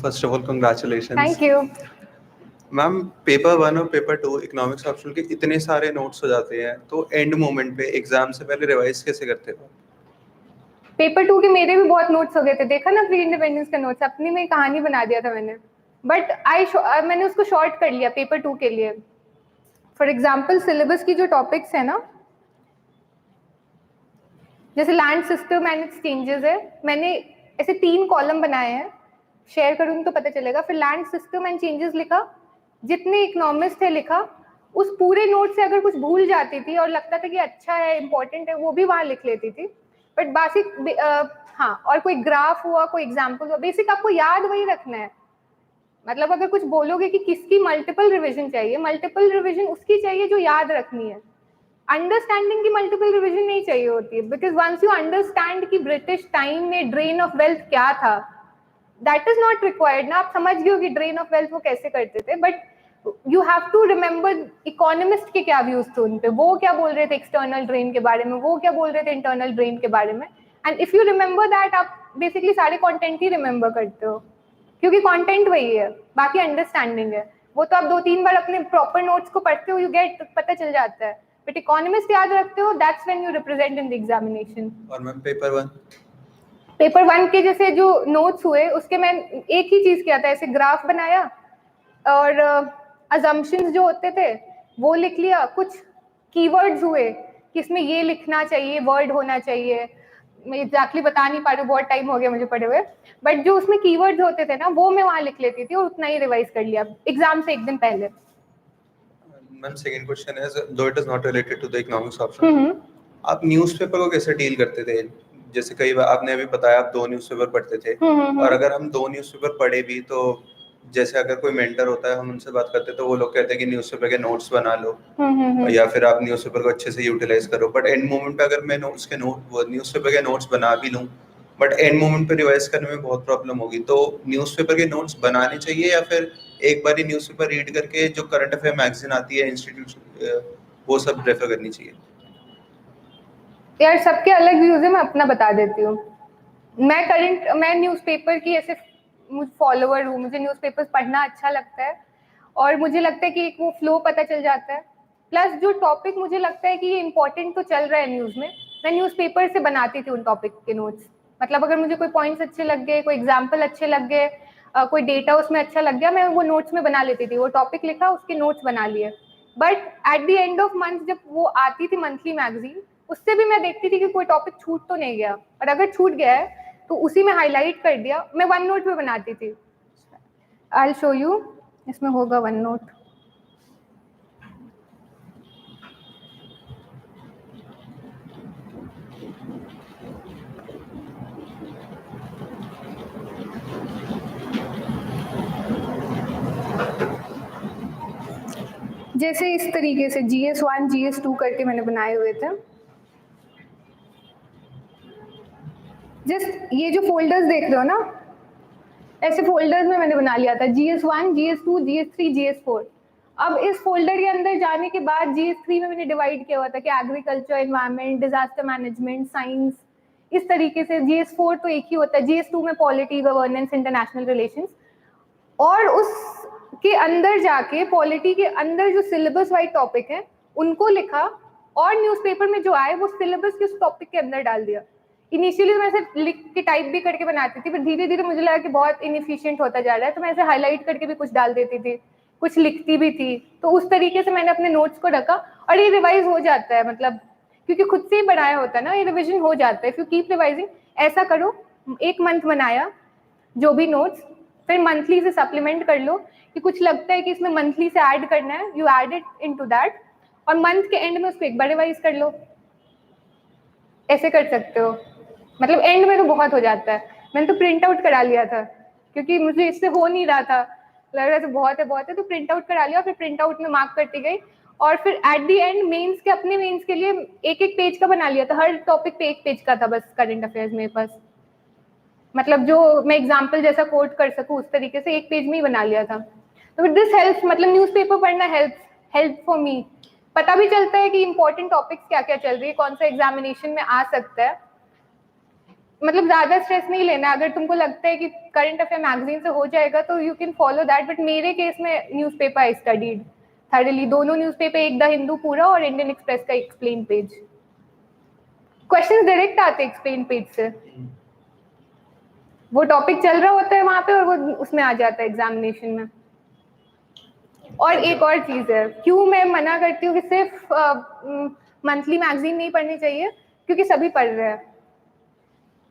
First of all, congratulations. Thank you. Ma'am paper 1 और पेपर 2 इकोनॉमिक्स ऑप्शनल के इतने सारे नोट्स हो जाते हैं, तो एंड मोमेंट पे एग्जाम से पहले रिवाइज कैसे करते हो? पेपर 2 के मेरे भी बहुत नोट्स हो गए थे, देखा ना प्री इंडिपेंडेंस का नोट्स, अपनी में कहानी बना दिया था मैंने, बट मैंने उसको शॉर्ट कर लिया पेपर 2 के लिए। फॉर एग्जाम्पल सिलेबस की जो टॉपिक्स है ना, जैसे land system and it's changes है, मैंने ऐसे 3 कॉलम बनाए हैं, शेयर करूँगी तो पता चलेगा। फिर लैंड सिस्टम एंड चेंजेस लिखा, जितने इकोनॉमिस्ट थे लिखा, उस पूरे नोट से अगर कुछ भूल जाती थी और लगता था कि अच्छा है इंपॉर्टेंट है, वो भी वहाँ लिख लेती थी। बट बेसिक हाँ, और कोई ग्राफ हुआ, कोई एग्जाम्पल हुआ, बेसिक आपको याद वही रखना है। मतलब अगर कुछ बोलोगे कि किसकी मल्टीपल रिविजन चाहिए, मल्टीपल रिविजन उसकी चाहिए जो याद रखनी है। अंडरस्टैंडिंग की मल्टीपल रिविजन नहीं चाहिए होती है, बिकॉज वंस यू अंडरस्टैंड कि ब्रिटिश टाइम में ड्रेन ऑफ वेल्थ क्या था, दैट इज नॉट रिक्वायर्ड ना। आप समझ गए हो कि ड्रेन ऑफ वेल्थ वो कैसे करते थे, but you have to remember economist के क्या व्यूज थे उन पे, वो क्या बोल रहे थे एक्सटर्नल ड्रेन के बारे में, वो क्या बोल रहे थे इंटरनल ड्रेन के बारे में। And if you remember that, आप बेसिकली सारे कंटेंट ही रिमेंबर करते हो, क्योंकि कंटेंट वही है, बाकी अंडरस्टैंडिंग है। वो तो आप 2-3 बार अपने प्रॉपर नोट्स को पढ़ते हो, यू गेट, पता चल जाता है। बट इकोनॉमिस्ट याद रखते हो, that's when you represent in the examination. और मैम पेपर 1? पेपर 1 के जैसे जो नोट्स हुए, उसके मैं एक ही चीज किया था, ऐसे ग्राफ बनाया और अजम्पशंस जो होते थे वो लिख लिया। कुछ कीवर्ड्स हुए कि इसमें ये लिखना चाहिए, वर्ड होना चाहिए, मैं एग्जैक्टली बता नहीं पा रही हूँ, बहुत टाइम हो गया मुझे पढ़े हुए, बट जो उसमें कीवर्ड्स होते थे ना, वो मैं वहाँ लिख लेती थी और उतना ही रिवाइज कर लिया एग्जाम से एक दिन पहले। Ma'am second question is, though it is not related to the economics option, आप न्यूज़पेपर को कैसे डील करते थे? जैसे कई बार आपने अभी बताया आप 2 न्यूज़पेपर पढ़ते थे, और अगर हम 2 न्यूज़पेपर पढ़े भी, तो जैसे अगर कोई मेंटर होता है, हम उनसे बात करते हैं तो वो लोग कहते हैं कि न्यूज़पेपर के नोट्स बना लो, या फिर आप न्यूज़पेपर को अच्छे से यूटिलाइज करो। बट एंड मोमेंट पे अगर मैं न्यूज़पेपर के नोट्स बना भी लूँ, बट एंड मोमेंट पे रिवाइज करने में बहुत प्रॉब्लम होगी, तो न्यूज़पेपर के नोट्स बनाने चाहिए या फिर एक बार ही न्यूज़पेपर रीड करके जो करंट अफेयर मैगजीन आती है इंस्टीट्यूट, वो सब रेफर करनी चाहिए? यार सबके अलग व्यूज है, मैं अपना बता देती हूँ। मैं न्यूज़पेपर की ऐसे फॉलोअर हूँ, मुझे न्यूज़पेपर्स पढ़ना अच्छा लगता है और मुझे लगता है कि एक वो फ्लो पता चल जाता है। प्लस जो टॉपिक मुझे लगता है कि ये इंपॉर्टेंट तो चल रहा है न्यूज़ में, मैं न्यूज़पेपर से बनाती थी उन टॉपिक के नोट्स। मतलब अगर मुझे कोई पॉइंट्स अच्छे लग गए, कोई एग्जाम्पल अच्छे लग गए, कोई डेटा उसमें अच्छा लग गया, मैं वो नोट्स में बना लेती थी। वो टॉपिक लिखा, उसके नोट्स बना लिए। But at the end of month जब वो आती थी मंथली मैगजीन, उससे भी मैं देखती थी कि कोई टॉपिक छूट तो नहीं गया, और अगर छूट गया है तो उसी में हाईलाइट कर दिया। मैं वन नोट पे बनाती थी। आई विल शो यू, इसमें होगा वन नोट। जैसे इस तरीके से GS1 GS2 करके मैंने बनाए हुए थे। जस्ट ये जो फोल्डर्स देख रहे हो ना, ऐसे फोल्डर्स में मैंने बना लिया था, GS1 GS2 GS3 GS4। अब इस फोल्डर के अंदर जाने के बाद GS3 में मैंने डिवाइड किया हुआ था कि agriculture, environment, disaster management, science, इस तरीके से। GS4 तो एक ही होता है, GS2 में पॉलिटी, गवर्नेंस, इंटरनेशनल रिलेशंस। और उसके अंदर जाके पॉलिटी के अंदर जो सिलेबस वाइज टॉपिक है उनको लिखा, और न्यूज़पेपर में जो आए वो सिलेबस के उस टॉपिक के अंदर डाल दिया। इनिशियली मैं ऐसे लिख के टाइप भी करके बनाती थी, पर धीरे धीरे मुझे लगा कि बहुत इनएफिशिएंट होता जा रहा है, तो मैं ऐसे हाईलाइट करके भी कुछ डाल देती थी, कुछ लिखती भी थी। तो उस तरीके से मैंने अपने नोट्स को रखा, और ये रिवाइज हो जाता है, मतलब क्योंकि खुद से ही बनाया होता है ना, ये रिविजन हो जाता है। इफ यू कीप रिवाइजिंग, ऐसा करो, 1 मंथ बनाया जो भी नोट्स, फिर मंथली से सप्लीमेंट कर लो कि कुछ लगता है कि इसमें मंथली से ऐड करना है, you add it into that, और मंथ के एंड में उसको एक बार रिवाइज कर लो। ऐसे कर सकते हो, मतलब एंड में तो बहुत हो जाता है। मैंने तो प्रिंट आउट करा लिया था, क्योंकि मुझे इससे हो नहीं रहा था, लग रहा था बहुत है, तो प्रिंट आउट करा लिया, फिर प्रिंट आउट में मार्क करती गई। और फिर एट द एंड मेंस के, अपने मेंस के लिए 1-1 पेज का बना लिया था, हर टॉपिक पे 1 पेज का था बस करंट अफेयर्स मेरे पास। मतलब जो मैं एग्जाम्पल जैसा कोट कर सकूं उस तरीके से 1 पेज में ही बना लिया था। तो दिस हेल्प्स, मतलब न्यूज़पेपर पढ़ना हेल्प फॉर मी। पता भी चलता है कि इंपॉर्टेंट टॉपिक्स क्या क्या चल रही है, कौन सा एग्जामिनेशन में आ सकता है। मतलब ज्यादा स्ट्रेस नहीं लेना। अगर तुमको लगता है कि करंट अफेयर मैगजीन से हो जाएगा तो you can follow that, but मेरे केस में न्यूज़पेपर आई स्टडीड थॉरली, दोनों न्यूज़पेपर, एक द हिंदू पूरा और इंडियन एक्सप्रेस का एक्सप्लेन पेज। क्वेश्चंस डायरेक्ट आते एक्सप्लेन पेज से, वो टॉपिक चल रहा होता है वहां पे और वो उसमें आ जाता है एग्जामिनेशन में। और एक और चीज है, क्यों मैं मना करती हूँ कि सिर्फ मंथली मैगजीन नहीं पढ़नी चाहिए, क्योंकि सभी पढ़ रहे हैं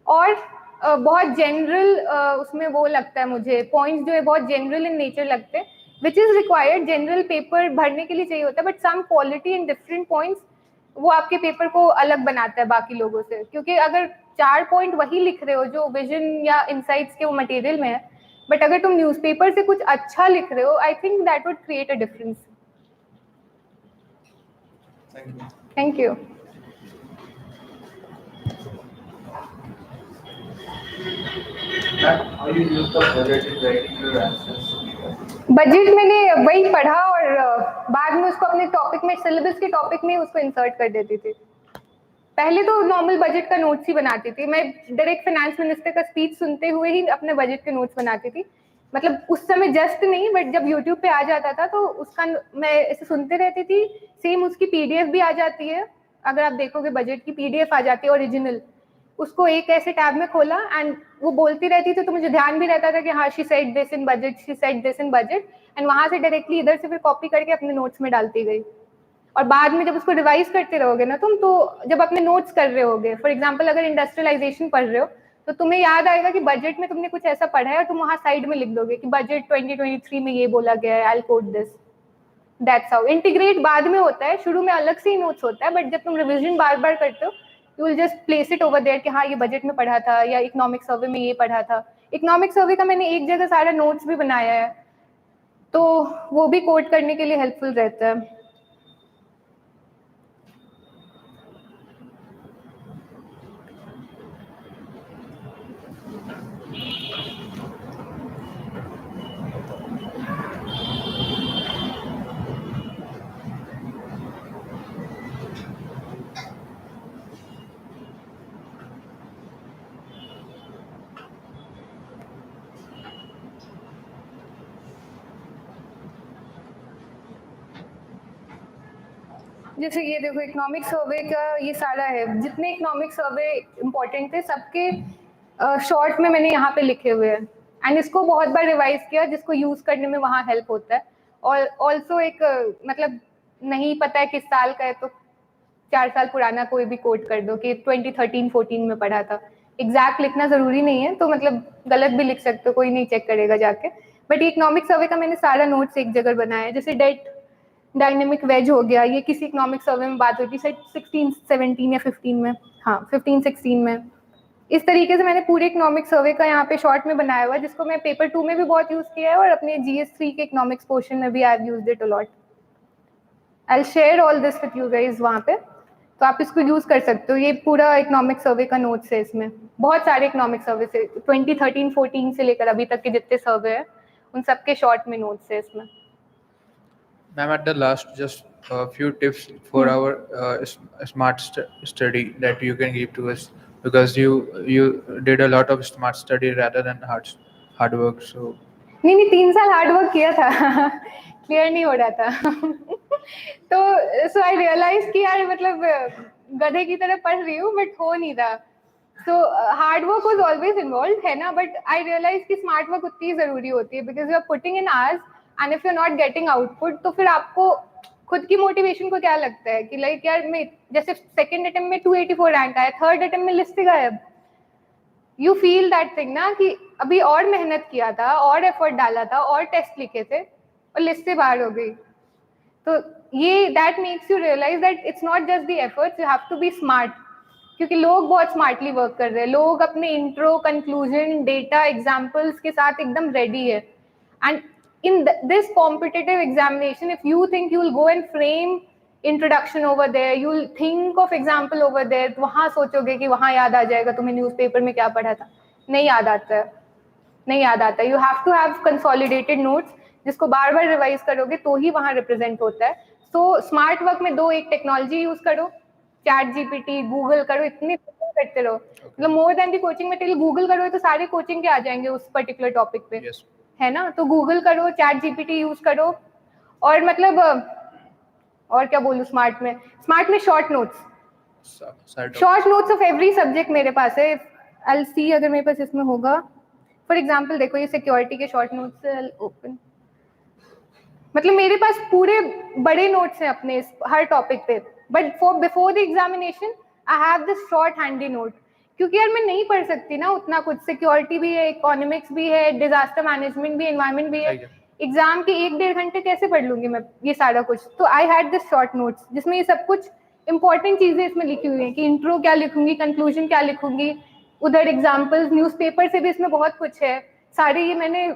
और बहुत जनरल उसमें वो लगता है मुझे, पॉइंट्स जो है बहुत जनरल इन नेचर लगते हैं, which is required, general paper भरने के लिए चाहिए होता है, but some quality in different points वो आपके पेपर को अलग बनाता है बाकी लोगों से। क्योंकि अगर 4 पॉइंट वही लिख रहे हो जो विजन या इंसाइट्स के वो मटेरियल में है, बट अगर तुम न्यूज़पेपर से कुछ अच्छा लिख रहे हो, आई think that would create a difference. Thank you. How you use the budget in writing your answers? Budget मैंने वही पढ़ा और बाद में उसको अपने टॉपिक में, सिलेबस के टॉपिक में उसको इंसर्ट कर देती थी। पहले तो नॉर्मल बजट का नोट्स ही बनाती थी मैं, डायरेक्ट फाइनेंस मिनिस्टर का स्पीच सुनते हुए ही अपने बजट के नोट्स बनाती थी। मतलब उस समय जस्ट नहीं, बट जब यूट्यूब पे आ जाता था तो उसका मैं ऐसे सुनते रहती थी। सेम उसकी पीडीएफ भी आ जाती है, अगर आप देखोगे बजट की पीडीएफ आ जाती है ओरिजिनल, उसको एक ऐसे टैब में खोला एंड वो बोलती रहती थी, तो मुझे ध्यान भी रहता था कि हाँ she said this in budget, she said this in budget, and वहां से डायरेक्टली इधर से फिर कॉपी करके अपने नोट्स में डालती गई। और बाद में जब उसको रिवाइज करते रहोगे ना तुम, तो जब अपने नोट्स कर रहे होगे, फॉर एग्जाम्पल अगर इंडस्ट्रियलाइजेशन पढ़ रहे हो तो तुम्हें याद आएगा कि बजट में तुमने कुछ ऐसा पढ़ा है और तुम वहां साइड में लिख दोगे कि बजट 2023 में ये बोला गया है, I quote this. That's how integrate बाद में होता है, शुरू में अलग से ही नोट्स होता है, बट जब तुम रिविजन बार बार करते हो you will just place it over there कि हाँ ये बजट में पढ़ा था या इकोनॉमिक सर्वे में ये पढ़ा था। इकोनॉमिक सर्वे का मैंने एक जगह सारा नोट्स भी बनाया है, तो वो भी कोट करने के लिए हेल्पफुल रहता है। जैसे ये देखो इकोनॉमिक सर्वे का ये सारा है, जितने इकोनॉमिक सर्वे इम्पोर्टेंट थे सबके शॉर्ट में मैंने यहाँ पे लिखे हुए हैं, एंड इसको बहुत बार रिवाइज किया जिसको यूज करने में वहाँ हेल्प होता है। और ऑल्सो एक मतलब नहीं पता है किस साल का है तो 4 साल पुराना कोई भी कोट कर दो कि 2013-14 में पढ़ा था। एग्जैक्ट लिखना जरूरी नहीं है, तो मतलब गलत भी लिख सकते हो, कोई नहीं चेक करेगा जाके। बट इकोनॉमिक सर्वे का मैंने सारा नोट्स एक जगह बनाया है। जैसे डेट डायनेमिक वेज हो गया, ये किसी इकोनॉमिक सर्वे में बात हुई थी शायद 16-17 या 15 में, हाँ 15-16 में। इस तरीके से मैंने पूरे इकोनॉमिक सर्वे का यहाँ पे शॉर्ट में बनाया हुआ है, जिसको मैं पेपर 2 में भी बहुत यूज किया है और अपने GS3 के इकोनॉमिक्स पोर्शन में भी I have used it a lot. I will share all this with you guys वहाँ पे, तो आप इसको यूज कर सकते हो। ये पूरा इकोनॉमिक सर्वे का नोट्स है, इसमें बहुत सारे इकोनॉमिक सर्वे से 2013-14 से लेकर अभी तक के जितने सर्वे हैं उन सबके शॉर्ट में नोट्स है इसमें। Ma'am, at the last, just a few tips for our smart study that you can give to us, because you did a lot of smart study rather than hard work. So नहीं 3 साल hard work किया था clear नहीं हो रहा था तो सो आई realise कि यार मतलब गधे की तरह पढ़ रही हूँ बट हो नहीं रहा। So hard work was always involve है ना, बट आई रियलाइज कि स्मार्ट वर्क उतनी जरूरी होती है, because you are putting in hours and if you are not getting output, तो फिर आपको खुद की मोटिवेशन को क्या लगता है कि लाइक यार मैं जैसे सेकंड अटेम्प्ट में 284 रैंक आया, थर्ड अटेम्प्ट में लिस्ट गायब, यू फील दैट थिंग ना कि अभी और मेहनत किया था और एफर्ट डाला था और टेस्ट लिखे थे और लिस्ट से बाहर हो गई। तो ये that makes you realise that it's not just the efforts, you have to be smart, क्योंकि लोग बहुत स्मार्टली वर्क कर रहे हैं, लोग अपने इंट्रो, कंक्लूजन, डेटा, एग्जाम्पल्स के साथ एकदम रेडी है। And in this competitive examination, if you think you will go and frame introduction over there, you will think of example over there, तो वहाँ सोचोगे कि वहाँ याद आ जाएगा तुम्हें न्यूज़पेपर में क्या पढ़ा था, नहीं याद आता है, नहीं याद आता है। You have to have consolidated notes जिसको बार बार रिवाइज करोगे तो ही वहाँ रिप्रेजेंट होता है। सो स्मार्ट वर्क में 2 एक टेक्नोलॉजी यूज करो, ChatGPT, गूगल करो, इतने करते रहो, मतलब more than the coaching material Google करो तो सारे कोचिंग के आ जाएंगे उस पर्टिकुलर टॉपिक पे, Yes. है ना? तो गूगल करो, चैट जीपीटी यूज करो, और मतलब और क्या बोलूं, स्मार्ट में short notes, Side of- short notes of every subject मेरे पास है। आई सी अगर मेरे पास इसमें होगा, फॉर एग्जांपल देखो ये सिक्योरिटी के शॉर्ट नोट्स है, ओपन, मतलब मेरे पास पूरे बड़े नोट्स हैं अपने हर टॉपिक पे, but for before the examination I have this short handy note, क्योंकि यार मैं नहीं पढ़ सकती ना उतना कुछ, सिक्योरिटी भी है, इकोनॉमिक्स भी है, डिजास्टर मैनेजमेंट भी, एनवायरमेंट भी है, सही है। एग्जाम के 1-1.5 घंटे कैसे पढ़ लूंगी मैं ये सारा कुछ? तो I had this short notes जिसमें ये सब कुछ इंपॉर्टेंट चीजें इसमें लिखी हुई हैं कि इंट्रो क्या लिखूंगी, कंक्लूजन क्या लिखूंगी, उधर एग्जाम्पल्स न्यूज़पेपर से भी इसमें बहुत कुछ है, सारे ये मैंने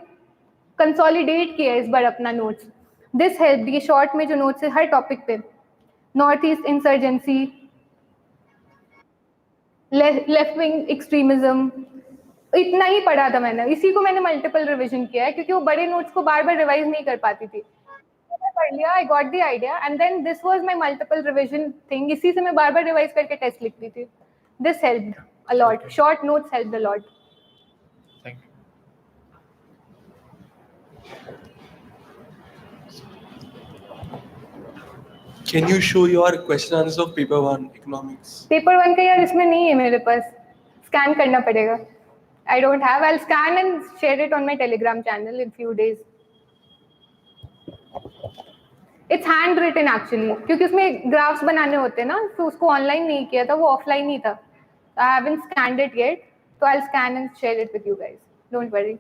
कंसोलिडेट किया है इस बार अपना नोट्स। दिस हेल्प, ये शॉर्ट में जो नोट्स है हर टॉपिक पे, north east insurgency, left wing extremism, इतना ही पढ़ा था मैंने, इसी को मैंने मल्टीपल रिवीजन किया है क्योंकि वो बड़े नोट्स को बार बार रिवाइज नहीं कर पाती थी। तो मैं पढ़ लिया, I got the idea and then this was my multiple revision thing, इसी से मैं बार बार रिवाइज करके टेस्ट लिखती थी। This helped a lot, short notes helped a lot. Thank you. Can you show your question answers of paper 1 economics? Paper 1 का यार इसमें नहीं है मेरे पास, स्कैन करना पड़ेगा। I don't have, I'll scan and share it on my Telegram channel in few days. It's handwritten actually, क्योंकि उसमें ग्राफ्स बनाने होते हैं ना, तो उसको ऑनलाइन नहीं किया था, वो ऑफलाइन ही था। I haven't scanned it yet, so I'll scan and share it with you guys. Don't worry.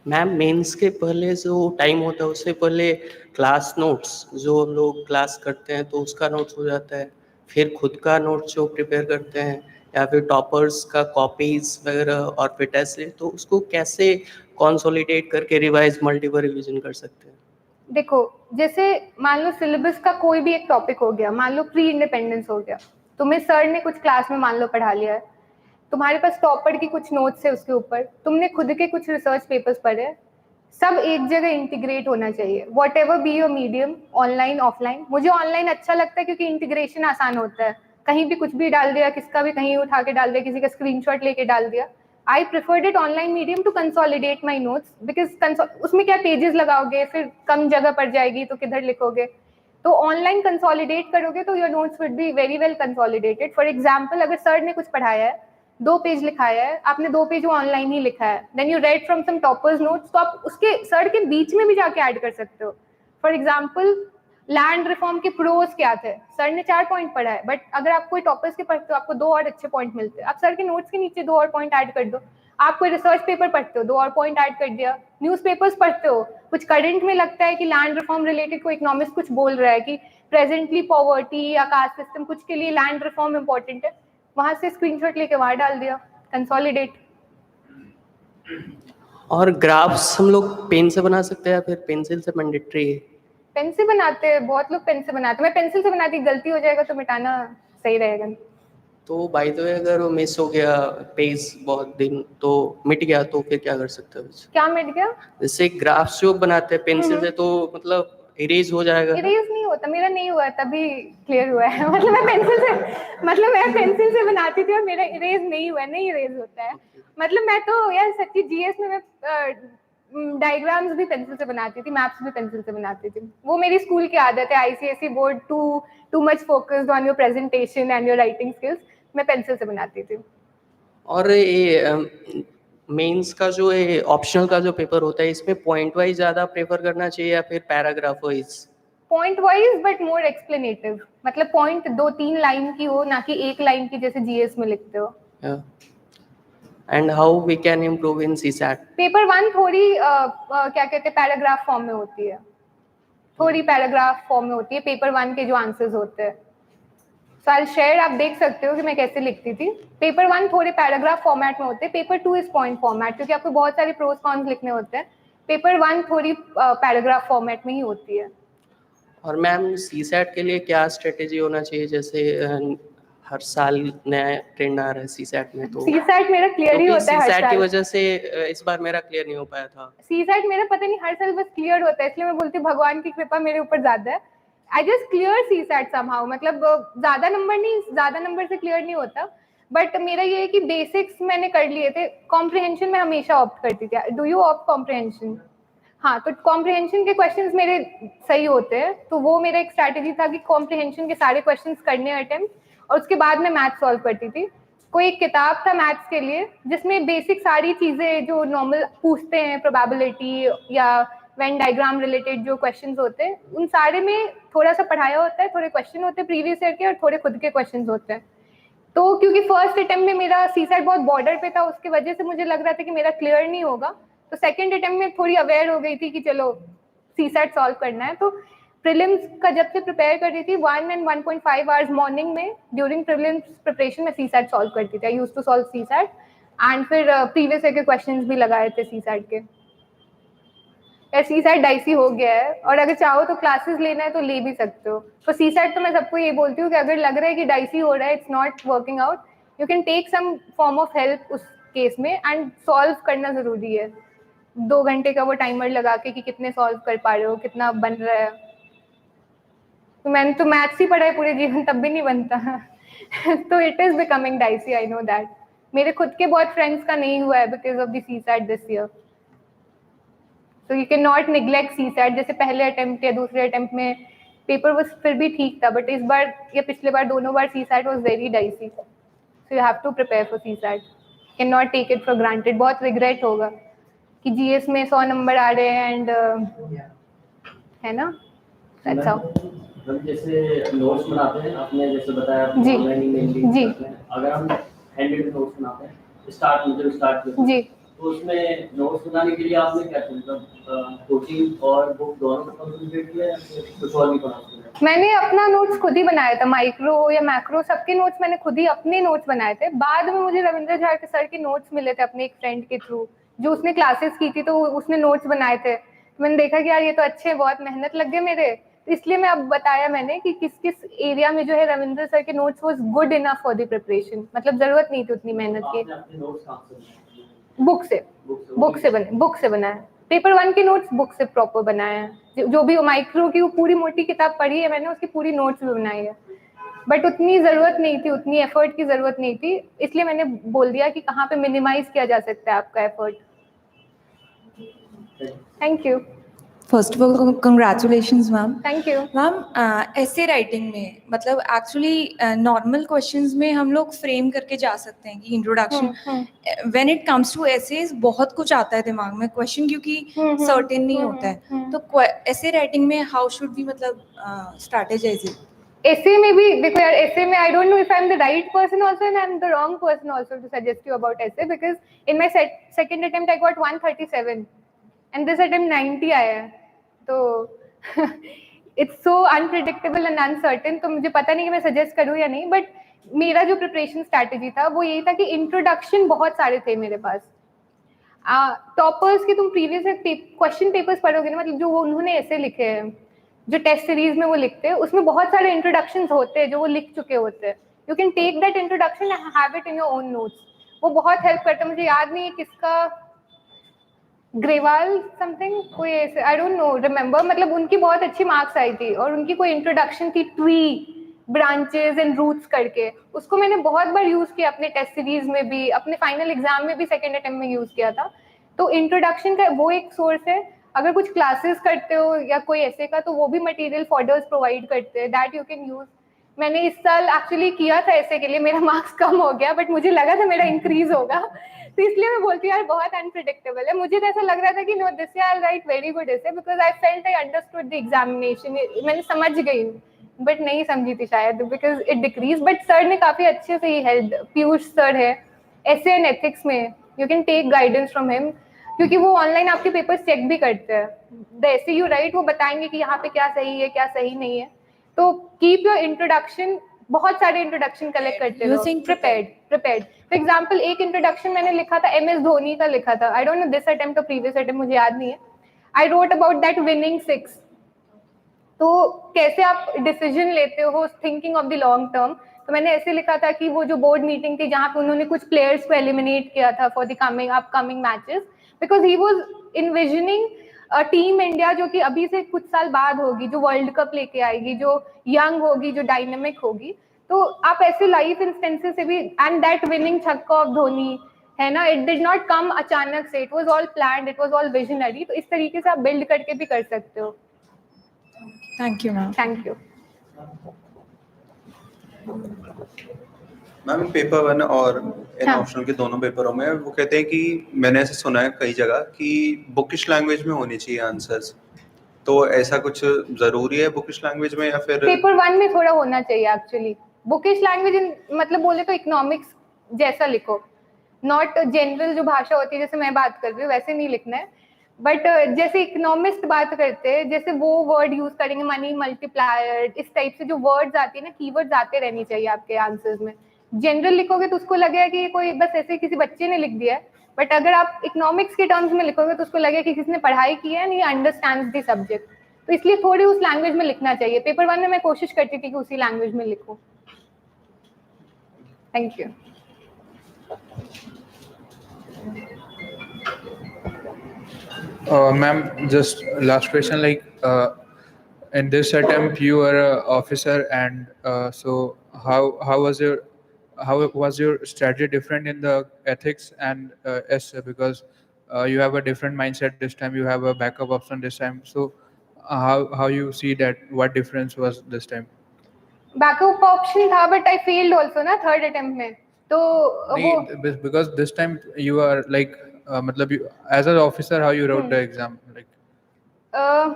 Ma'am mains के पहले जो टाइम होता है उससे पहले क्लास नोट्स जो हम लोग क्लास करते हैं तो उसका नोट्स हो जाता है, फिर खुद का नोट्स जो प्रिपेयर करते हैं या फिर टॉपर्स का कॉपीज वगैरह और फिर टेस्ट ले, तो उसको कैसे कंसोलिडेट करके रिवाइज मल्टीपल रिवीजन कर सकते हैं? देखो जैसे मान लो सिलेबस का कोई भी एक टॉपिक हो गया, मान लो प्री इंडिपेंडेंस हो गया, तुम्हें सर ने कुछ क्लास में मान लो पढ़ा लिया है, तुम्हारे पास टॉपर की कुछ नोट्स है उसके ऊपर, तुमने खुद के कुछ रिसर्च पेपर्स पढ़े, सब एक जगह इंटीग्रेट होना चाहिए, what ever be your medium, online offline. मुझे ऑनलाइन अच्छा लगता है क्योंकि इंटीग्रेशन आसान होता है, कहीं भी कुछ भी डाल दिया, किसका भी कहीं उठा के डाल दिया, किसी का स्क्रीनशॉट लेके डाल दिया। I preferred it online medium to consolidate my notes, because उसमें क्या पेजेस लगाओगे, फिर कम जगह पड़ जाएगी तो किधर लिखोगे, तो ऑनलाइन कंसोलिडेट करोगे तो your notes would be very well consolidated. For example अगर सर ने कुछ पढ़ाया है, 2 पेज लिखाया है, आपने 2 पेज वो ऑनलाइन ही लिखा है, then you read from some toppers notes, तो आप उसके सर के बीच में भी जाके ऐड कर सकते हो। फॉर एग्जाम्पल लैंड रिफॉर्म के प्रोज क्या थे, सर ने 4 पॉइंट पढ़ा है, बट अगर आप कोई टॉपर्स के पढ़ते हो आपको 2 और अच्छे पॉइंट मिलते हैं, आप सर के नोट्स के नीचे 2 और पॉइंट ऐड कर दो। आप कोई रिसर्च पेपर पढ़ते हो, 2 और पॉइंट ऐड कर दिया। न्यूज़पेपर्स पढ़ते हो, कुछ करंट में लगता है कि लैंड रिफॉर्म रिलेटेड कोई इकोनॉमिस्ट कुछ बोल रहा है कि प्रेजेंटली पॉवर्टी या कास्ट सिस्टम कुछ के लिए लैंड रिफॉर्म इंपॉर्टेंट है, वहां से स्क्रीनशॉट लेके वहां डाल दिया, कंसोलिडेट। और ग्राफ्स हम लोग पेन से बना सकते हैं या फिर पेंसिल से मैंडेटरी है? पेन से बनाते हैं, बहुत लोग पेन से बनाते हैं, मैं पेंसिल से बनाती, गलती हो जाएगा तो मिटाना सही रहेगा। तो बाय द वे अगर वो मिस हो गया पेज बहुत दिन तो मिट गया तो फिर क्या कर सकते हो? क्या मिट गया? जैसे ग्राफ्स जो बनाते हैं पेंसिल से तो मतलब इरेज हो जाएगा। इरेज नहीं होता, मेरा नहीं हुआ तभी क्लियर हुआ है। मतलब मैं पेंसिल से बनाती थी और मेरा इरेज नहीं हुआ, नहीं इरेज होता है। मतलब मैं तो यार सच्ची जीएस में मैं डायग्राम्स भी पेंसिल से बनाती थी, मैप्स भी पेंसिल से बनाती थी, वो मेरी स्कूल की आदत है। ICSE board too much focused on your presentation and your writing skills, मैं पेंसिल से बनाती थी। और ये मेंस का जो है ऑप्शनल का जो पेपर होता है इसमें पॉइंट वाइज ज्यादा प्रेफर करना चाहिए या फिर paragraph wise? Point wise but more एक्सप्लेनेटिव, मतलब पॉइंट 2-3 लाइन की हो, ना कि 1 लाइन की जैसे जीएस में लिखते हो। And how we can improve in CSAT? Paper 1 थोड़ी क्या कहते हैं पैराग्राफ फॉर्म में होती है, थोड़ी पैराग्राफ फॉर्म में होती है पेपर 1 के जो आंसर्स होते हैं। सो आई शेयर, आप देख सकते हो कि मैं कैसे लिखती थी। पेपर 1 थोड़े पैराग्राफ फॉर्मेट में होते हैं, पेपर 2 इज पॉइंट फॉर्मेट, क्योंकि आपको बहुत सारे प्रोज कॉन्स लिखने होते हैं। पेपर 1 थोड़ी पैराग्राफ फॉर्मेट में ही होती है। और मैम सीसैट के लिए क्या स्ट्रेटेजी होना चाहिए? जैसे हर साल नया ट्रेंड आ रहा है सीसैट में, तो सीसैट मेरा क्लियर ही होता है हर सीसैट की साल। वजह से इस बार मेरा क्लियर नहीं हो पाया था। सीसैट मेरा पता नहीं हर साल बस क्लियर होता है, इसलिए मैं बोलती हूँ भगवान की कृपा मेरे ऊपर ज्यादा है। I just clear CSAT somehow, मतलब ज्यादा नंबर से क्लियर नहीं होता, बट मेरा ये है कि बेसिक्स मैंने कर लिए थे। कॉम्प्रिहेंशन में हमेशा ऑप्ट करती थी। Do you opt comprehension? हाँ, तो कॉम्प्रिहेंशन के क्वेश्चंस मेरे सही होते हैं, तो वो मेरा एक स्ट्रैटेजी था कि कॉम्प्रिहेंशन के सारे क्वेश्चंस करने अटेम्प्ट, और उसके बाद मैं मैथ सॉल्व करती थी। कोई एक किताब था मैथ्स के लिए जिसमें बेसिक सारी चीजें जो नॉर्मल पूछते हैं, प्रोबेबिलिटी या वेन डायग्राम रिलेटेड जो क्वेश्चंस होते हैं, उन सारे में थोड़ा सा पढ़ाया होता है, थोड़े क्वेश्चन होते हैं प्रीवियस ईयर के और थोड़े खुद के क्वेश्चंस होते हैं। तो क्योंकि फर्स्ट अटेम्प्ट में मेरा CSAT बहुत बॉर्डर पे था, उसकी वजह से मुझे लग रहा था कि मेरा क्लियर नहीं होगा, तो सेकंड अटेम्प्ट में थोड़ी अवेयर हो गई थी कि चलो CSAT सॉल्व करना है। तो प्रीलिम्स का जब से प्रिपेयर कर रही थी 1 and 1.5 आवर्स मॉर्निंग में ड्यूरिंग प्रीलिम्स प्रिपरेशन में CSAT सॉल्व करती थी। I used to solve CSAT and फिर प्रीवियस ईयर के क्वेश्चंस भी लगाए थे CSAT के। CSAT डाइसी हो गया है, और अगर चाहो तो क्लासेस लेना है तो ले भी सकते हो। तो CSAT तो मैं सबको ये बोलती हूँ कि अगर लग रहा है कि डाइसी हो रहा है, it's not working out, you can take some form of help उस केस में, एंड सॉल्व करना जरूरी है। 2 घंटे का वो टाइमर लगा के कि कितने सॉल्व कर पा रहे हो, कितना बन रहा है। तो मैंने तो मैथ्स ही पढ़ा है पूरे जीवन, तब भी नहीं बनता। तो it is becoming dicey, I know that. मेरे खुद के बहुत फ्रेंड्स का नहीं हुआ है because of the CSAT this year. So you cannot neglect CSAT। जैसे पहले अटेम्प्ट या दूसरे अटेम्प्ट में पेपर वो फिर भी ठीक था, बट इस बार या पिछले बार दोनों बार CSAT was very dicey। So you have to prepare for CSAT। Cannot take it for granted। बहुत regret होगा कि GS में 100 नंबर आ रहे हैं एंड है ना, that's how। हम जैसे नोट्स बनाते हैं, आपने जैसे बताया जी ऑनलाइन ही मेनली जी, अगर हम हैंडमेड नोट्स बनाते हैं स्टार्ट जी, तो उसमें नोट्स बनाने के लिए आपने क्या किया, मतलब कोचिंग और बुक दोनों को कंसंट्रेट किया या फिर कुछ और भी पढ़ा? मैंने अपना नोट्स खुद ही बनाया था, माइक्रो या मैक्रो सबके नोट्स मैंने खुद ही अपने नोट्स बनाए थे। बाद में मुझे रविंद्र झा के सर के नोट्स मिले थे अपने एक फ्रेंड के थ्रू, जो उसने क्लासेस की थी, तो उसने नोट्स बनाए थे। तो मैंने देखा कि यार ये तो अच्छे, बहुत मेहनत लग गए मेरे, तो इसलिए मैं अब बताया मैंने कि किस किस एरिया में जो है रविंद्र सर के notes was good enough for the preparation, मतलब जरूरत नहीं थी उतनी मेहनत की। बुक से बनाया। पेपर 1 के नोट्स बुक से प्रॉपर बनाए हैं। जो भी माइक्रो की वो पूरी मोटी किताब पढ़ी है मैंने, उसकी पूरी नोट्स भी बनाई है, बट उतनी जरूरत नहीं थी, उतनी एफर्ट की जरूरत नहीं थी, इसलिए मैंने बोल दिया कि कहाँ पे मिनिमाइज किया जा सकता है आपका effort. Thank you. First of all congratulations ma'am. Thank you ma'am. ऐसे राइटिंग में मतलब एक्चुअली नॉर्मल क्वेश्चंस में हम लोग फ्रेम करके जा सकते हैं कि introduction, when it comes to essays बहुत कुछ आता है दिमाग में क्वेश्चन, क्योंकि सर्टेन नहीं होता है। तो ऐसे राइटिंग में हाउ शुड बी मतलब स्ट्रैटेजाइज इट? ऐसे में भी देखो यार, ऐसे में I don't know if I am the right person also and I am the wrong person also to suggest you about ऐसे, because in my second attempt I got 137 and this attempt 90 आया है। तो it's so unpredictable and uncertain, तो मुझे पता नहीं कि मैं सजेस्ट करूँ या नहीं, बट मेरा जो प्रिपरेशन स्ट्रैटेजी था वो यही था कि इंट्रोडक्शन बहुत सारे थे मेरे पास। टॉपर्स के तुम प्रीवियस क्वेश्चन पेपर्स पढ़ोगे ना, मतलब जो वो उन्होंने ऐसे लिखे हैं, जो टेस्ट सीरीज में वो लिखते हैं, उसमें बहुत सारे इंट्रोडक्शंस होते हैं जो वो लिख चुके होते हैं। You can take that introduction and have it in your own notes. वो बहुत हेल्प करता है। मुझे याद नहीं है किसका, ग्रेवाल समथिंग कोई ऐसे, आई डोंट नो रिमेम्बर, मतलब उनकी बहुत अच्छी मार्क्स आई थी और उनकी कोई इंट्रोडक्शन थी ट्री ब्रांचेस एंड रूट्स करके, उसको मैंने बहुत बार यूज किया अपने टेस्ट सीरीज में भी, अपने फाइनल एग्जाम में भी सेकंड अटेम्प्ट में यूज किया था। तो इंट्रोडक्शन का वो एक सोर्स है। अगर कुछ क्लासेस करते हो या कोई ऐसे का, तो वो भी मटेरियल फोल्डर्स प्रोवाइड करते हैं दैट यू कैन यूज। मैंने इस साल एक्चुअली किया था ऐसे के लिए, मेरा मार्क्स कम हो गया, बट मुझे लगा था मेरा इंक्रीज होगा, तो इसलिए मैं बोलती हूँ यार बहुत अनप्रिडिक्टेबल है। मुझे तो ऐसा लग रहा था कि no this year I write very good ऐसे, because I felt I understood the examination, मैंने समझ गई, बट नहीं समझी थी शायद, because it decrease. But sir ने काफी अच्छे से ही हेल्प, पीयूष सर है ऐसे एंड एथिक्स में, you can take guidance from him, क्योंकि वो ऑनलाइन आपके पेपर्स चेक भी करते हैं। द ऐसे यू राइट वो बताएंगे कि यहाँ पे क्या सही है क्या सही नहीं है। तो कीप योर इंट्रोडक्शन, बहुत सारे इंट्रोडक्शन कलेक्ट करते हो, प्रिपेयर्ड। फॉर एग्जाम्पल एक इंट्रोडक्शन मैंने लिखा था MS धोनी का लिखा था, आई डोंट नो दिस अटेम्प्ट और प्रीवियस अटेम्प्ट, मुझे याद नहीं है। I wrote about that winning 6, तो कैसे आप डिसीजन लेते हो thinking of the long term. तो मैंने ऐसे लिखा था कि वो जो बोर्ड मीटिंग थी जहाँ पे उन्होंने कुछ प्लेयर्स को एलिमिनेट किया था for the upcoming matches, because he was envisioning team India जो कि अभी से कुछ साल बाद होगी, जो वर्ल्ड कप लेके आएगी, जो यंग होगी, जो डायनेमिक होगी, तो आप ऐसे लाइफ इंस्टेंसेस से भी, एंड दैट विनिंग छक्का ऑफ धोनी है ना, इट डिड नॉट कम अचानक से, it was all planned, it was all visionary, तो इस तरीके से आप बिल्ड करके भी कर सकते हो। Thank you ma'am. Thank you. Ma'am paper 1 और इन हाँ। ऑप्शनल के दोनों पेपरों में वो कहते हैं कि मैंने ऐसे सुना है कई जगह कि बुकिश लैंग्वेज में होनी चाहिए आंसर्स, तो ऐसा कुछ जरूरी है बुकिश लैंग्वेज में या फिर पेपर 1 में थोड़ा होना चाहिए एक्चुअली। बुकिश लैंग्वेज मतलब बोले तो इकोनॉमिक्स जैसा लिखो, नॉट जनरल जो भाषा होती है जैसे मैं बात कर रही हूँ वैसे नहीं लिखना है, बट जैसे इकोनॉमिस्ट बात करते हैं जैसे वो वर्ड यूज करेंगे, मनी मल्टीप्लायर, इस टाइप से जो वर्ड्स आती है ना, कीवर्ड्स आते रहनी चाहिए आपके आंसर्स में। जनरल लिखोगे तो उसको लगेगा कि कोई बस ऐसे किसी बच्चे ने लिख दिया है, बट अगर आप इकोनॉमिक्स के टर्म्स में लिखोगे तो उसको लगेगा कि किसी ने पढ़ाई की है एंड ये अंडरस्टैंड्स द सब्जेक्ट, तो इसलिए थोड़ी उस लैंग्वेज में लिखना चाहिए। पेपर 1 में मैं कोशिश करती थी कि उसी लैंग्वेज में लिखूं। Thank you. Ma'am, just last question. Like in this attempt, you were an officer, and so how was your strategy different in the ethics and essay, because you have a different mindset this time. You have a backup option this time. So how you see that? What difference was this time? Backup option था but I failed also ना third attempt में, तो वो Because this time you are like मतलब you, as an officer, how you wrote the exam, like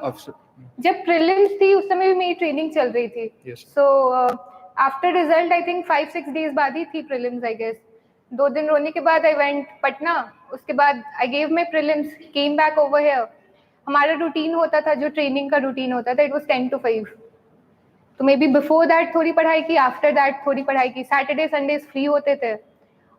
officer. जब prelims थी उस समय भी मेरी ट्रेनिंग चल रही थी, Yes. So after result I think 5-6 days बाद ही थी प्रीलिम्स आई गेस। 2 दिन रोने के बाद आई वेंट पटना, उसके बाद I gave my prelims, came back over here. हमारा रूटीन होता था, जो ट्रेनिंग का रूटीन होता था, इट वाज 10 to 5, तो मे बी बिफोर दैट थोड़ी पढ़ाई की, आफ्टर दैट थोड़ी पढ़ाई की। सैटरडे संडेज फ्री होते थे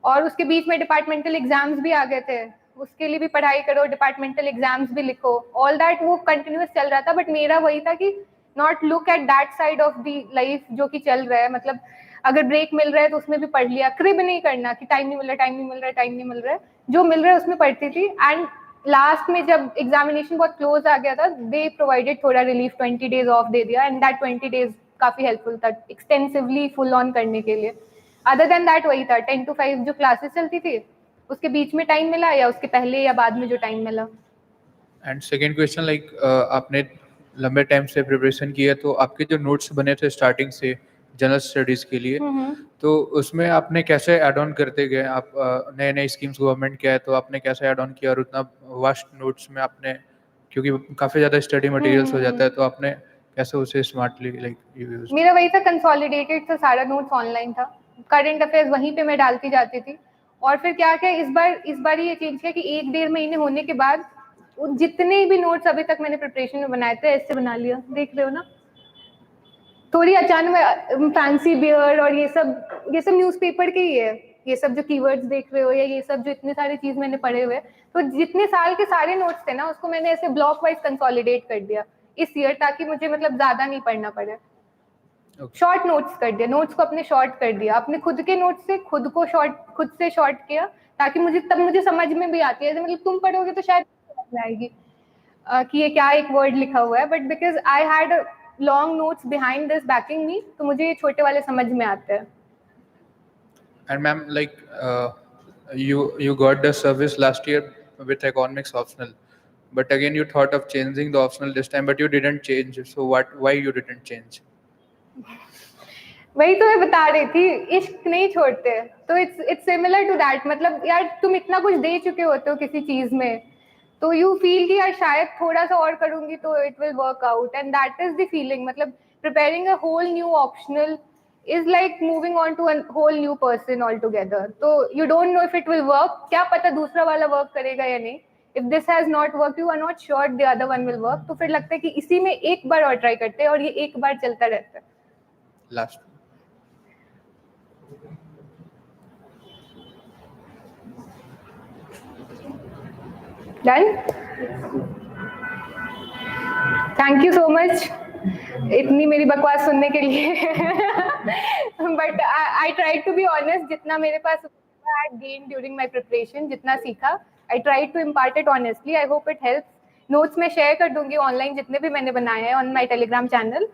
और उसके बीच में डिपार्टमेंटल एग्जाम्स भी आ गए थे, उसके लिए भी पढ़ाई करो, डिपार्टमेंटल एग्जाम्स भी लिखो, ऑल दैट वो कंटिन्यूअस चल रहा था। बट मेरा वही था कि not look at that side of the life जो कि चल रहा है, मतलब अगर ब्रेक मिल रहा है तो उसमें भी पढ़ लिया, क्रिब नहीं करना कि टाइम नहीं मिल रहा, टाइम नहीं मिल रहा, टाइम नहीं मिल रहा है, जो मिल रहा है उसमें पढ़ती थी। एंड लास्ट में जब एग्जामिनेशन बहुत क्लोज आ गया था, दे प्रोवाइडेड थोड़ा रिलीफ, 20 days ऑफ दे दिया, एंड दैट 20 days काफी हेल्पफुल था एक्सटेंसिवली फुल ऑन करने के लिए। अदर देन दैट वही था 10 to 5 जो क्लासेस चलती थी, उसके बीच में टाइम मिला या उसके पहले या बाद में जो टाइम मिला। एंड सेकंड क्वेश्चन, लाइक आपने लंबे टाइम से प्रिपरेशन किया, तो आपके जो नोट्स बने थे स्टार्टिंग से जनरल स्टडीज के लिए, तो उसमें आपने कैसे ऐड ऑन करते गए? आप नए नए स्कीम्स गवर्नमेंट के आए तो आपने कैसे ऐड ऑन किया, और उतना वास्ट नोट्स में आपने, क्योंकि काफ़ी ज़्यादा स्टडी मटेरियल्स हो जाता है, तो आपने कैसे उसे स्मार्टली लाइक यूज? मेरा वही था, कंसोलिडेटेड था, सारा नोट्स ऑनलाइन था, करंट अफेयर्स वहीं पे मैं डालती जाती थी। और फिर क्या क्या इस बार ये चेंज किया कि 1-1.5 महीने होने के बाद जितने भी नोट्स अभी तक मैंने प्रिपरेशन में बनाए थे ऐसे बना लिया, देख रहे हो ना। थोड़ी अचानक फैंसी बियर और ये सब न्यूज़पेपर के ही है, ये सब जो कीवर्ड्स देख रहे हो या ये सब जो इतने सारे चीज मैंने पढ़े हुए, तो जितने साल के सारे नोट्स थे ना उसको मैंने ऐसे ब्लॉक वाइज कंसोलिडेट कर दिया इस ईयर, ताकि मुझे मतलब ज्यादा नहीं पढ़ना पड़े। शॉर्ट नोट्स कर दिया, नोट्स को अपने शॉर्ट कर दिया, अपने खुद के नोट्स से खुद से शॉर्ट किया, ताकि मुझे समझ में भी आती है। मतलब तुम पढ़ोगे तो शायद समझ में आएगी कि ये क्या एक वर्ड लिखा हुआ है, but because I had long notes behind this backing me, तो मुझे ये छोटे वाले समझ में आते हैं। And ma'am, like you got the service last year with economics optional, but again you thought of changing the optional this time, but you didn't change. So why you didn't change? वही तो मैं बता रही थी, इश्क नहीं छोड़ते, तो इट्स सिमिलर टू दैट। मतलब यार तुम इतना कुछ दे चुके होते हो किसी चीज में, तो यू फील कि यार शायद थोड़ा सा और करूंगी तो it will work out, and that is the feeling. मतलब preparing a whole new optional is like moving on to a whole new person altogether, so you don't know if it will work, क्या पता दूसरा वाला work करेगा या नहीं। if this has not worked, you are not sure the other one will work, तो फिर लगता है कि इसी में एक बार और ट्राई करते हैं, और ये एक बार चलता रहता है। Last. Done? Thank you so much इतनी मेरी बकवास सुनने के लिए। But I try to be honest, जितना मेरे पास I gain during my preparation, जितना सीखा I try to impart it honestly. I hope it helps notes मैं शेयर कर दूंगी ऑनलाइन जितने भी मैंने बनाए हैं on my Telegram channel.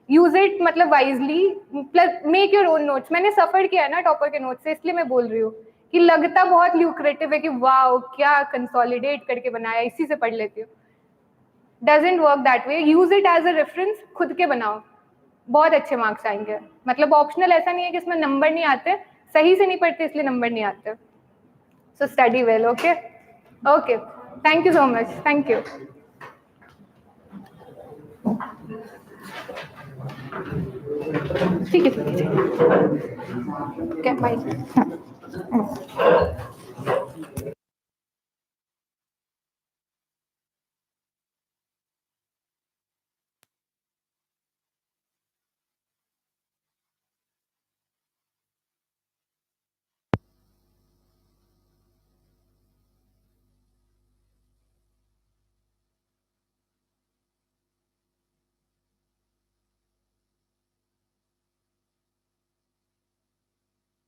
Use it मतलब wisely, plus make your own notes. मैंने सफर किया है ना टॉपर के नोट्स से, इसलिए मैं बोल रही हूँ कि लगता बहुत ल्यूक्रेटिव है कि वाओ क्या कंसोलिडेट करके बनाया, इसी से पढ़ लेती हूँ. Doesn't work that way. Use it as a reference, खुद के बनाओ, बहुत अच्छे मार्क्स आएंगे. मतलब ऑप्शनल ऐसा नहीं है कि इसमें नंबर नहीं आते, सही से नहीं पढ़ते इसलिए नंबर नहीं आते. So study well. Okay okay, thank you so much. Thank you. ठीक है, बाय.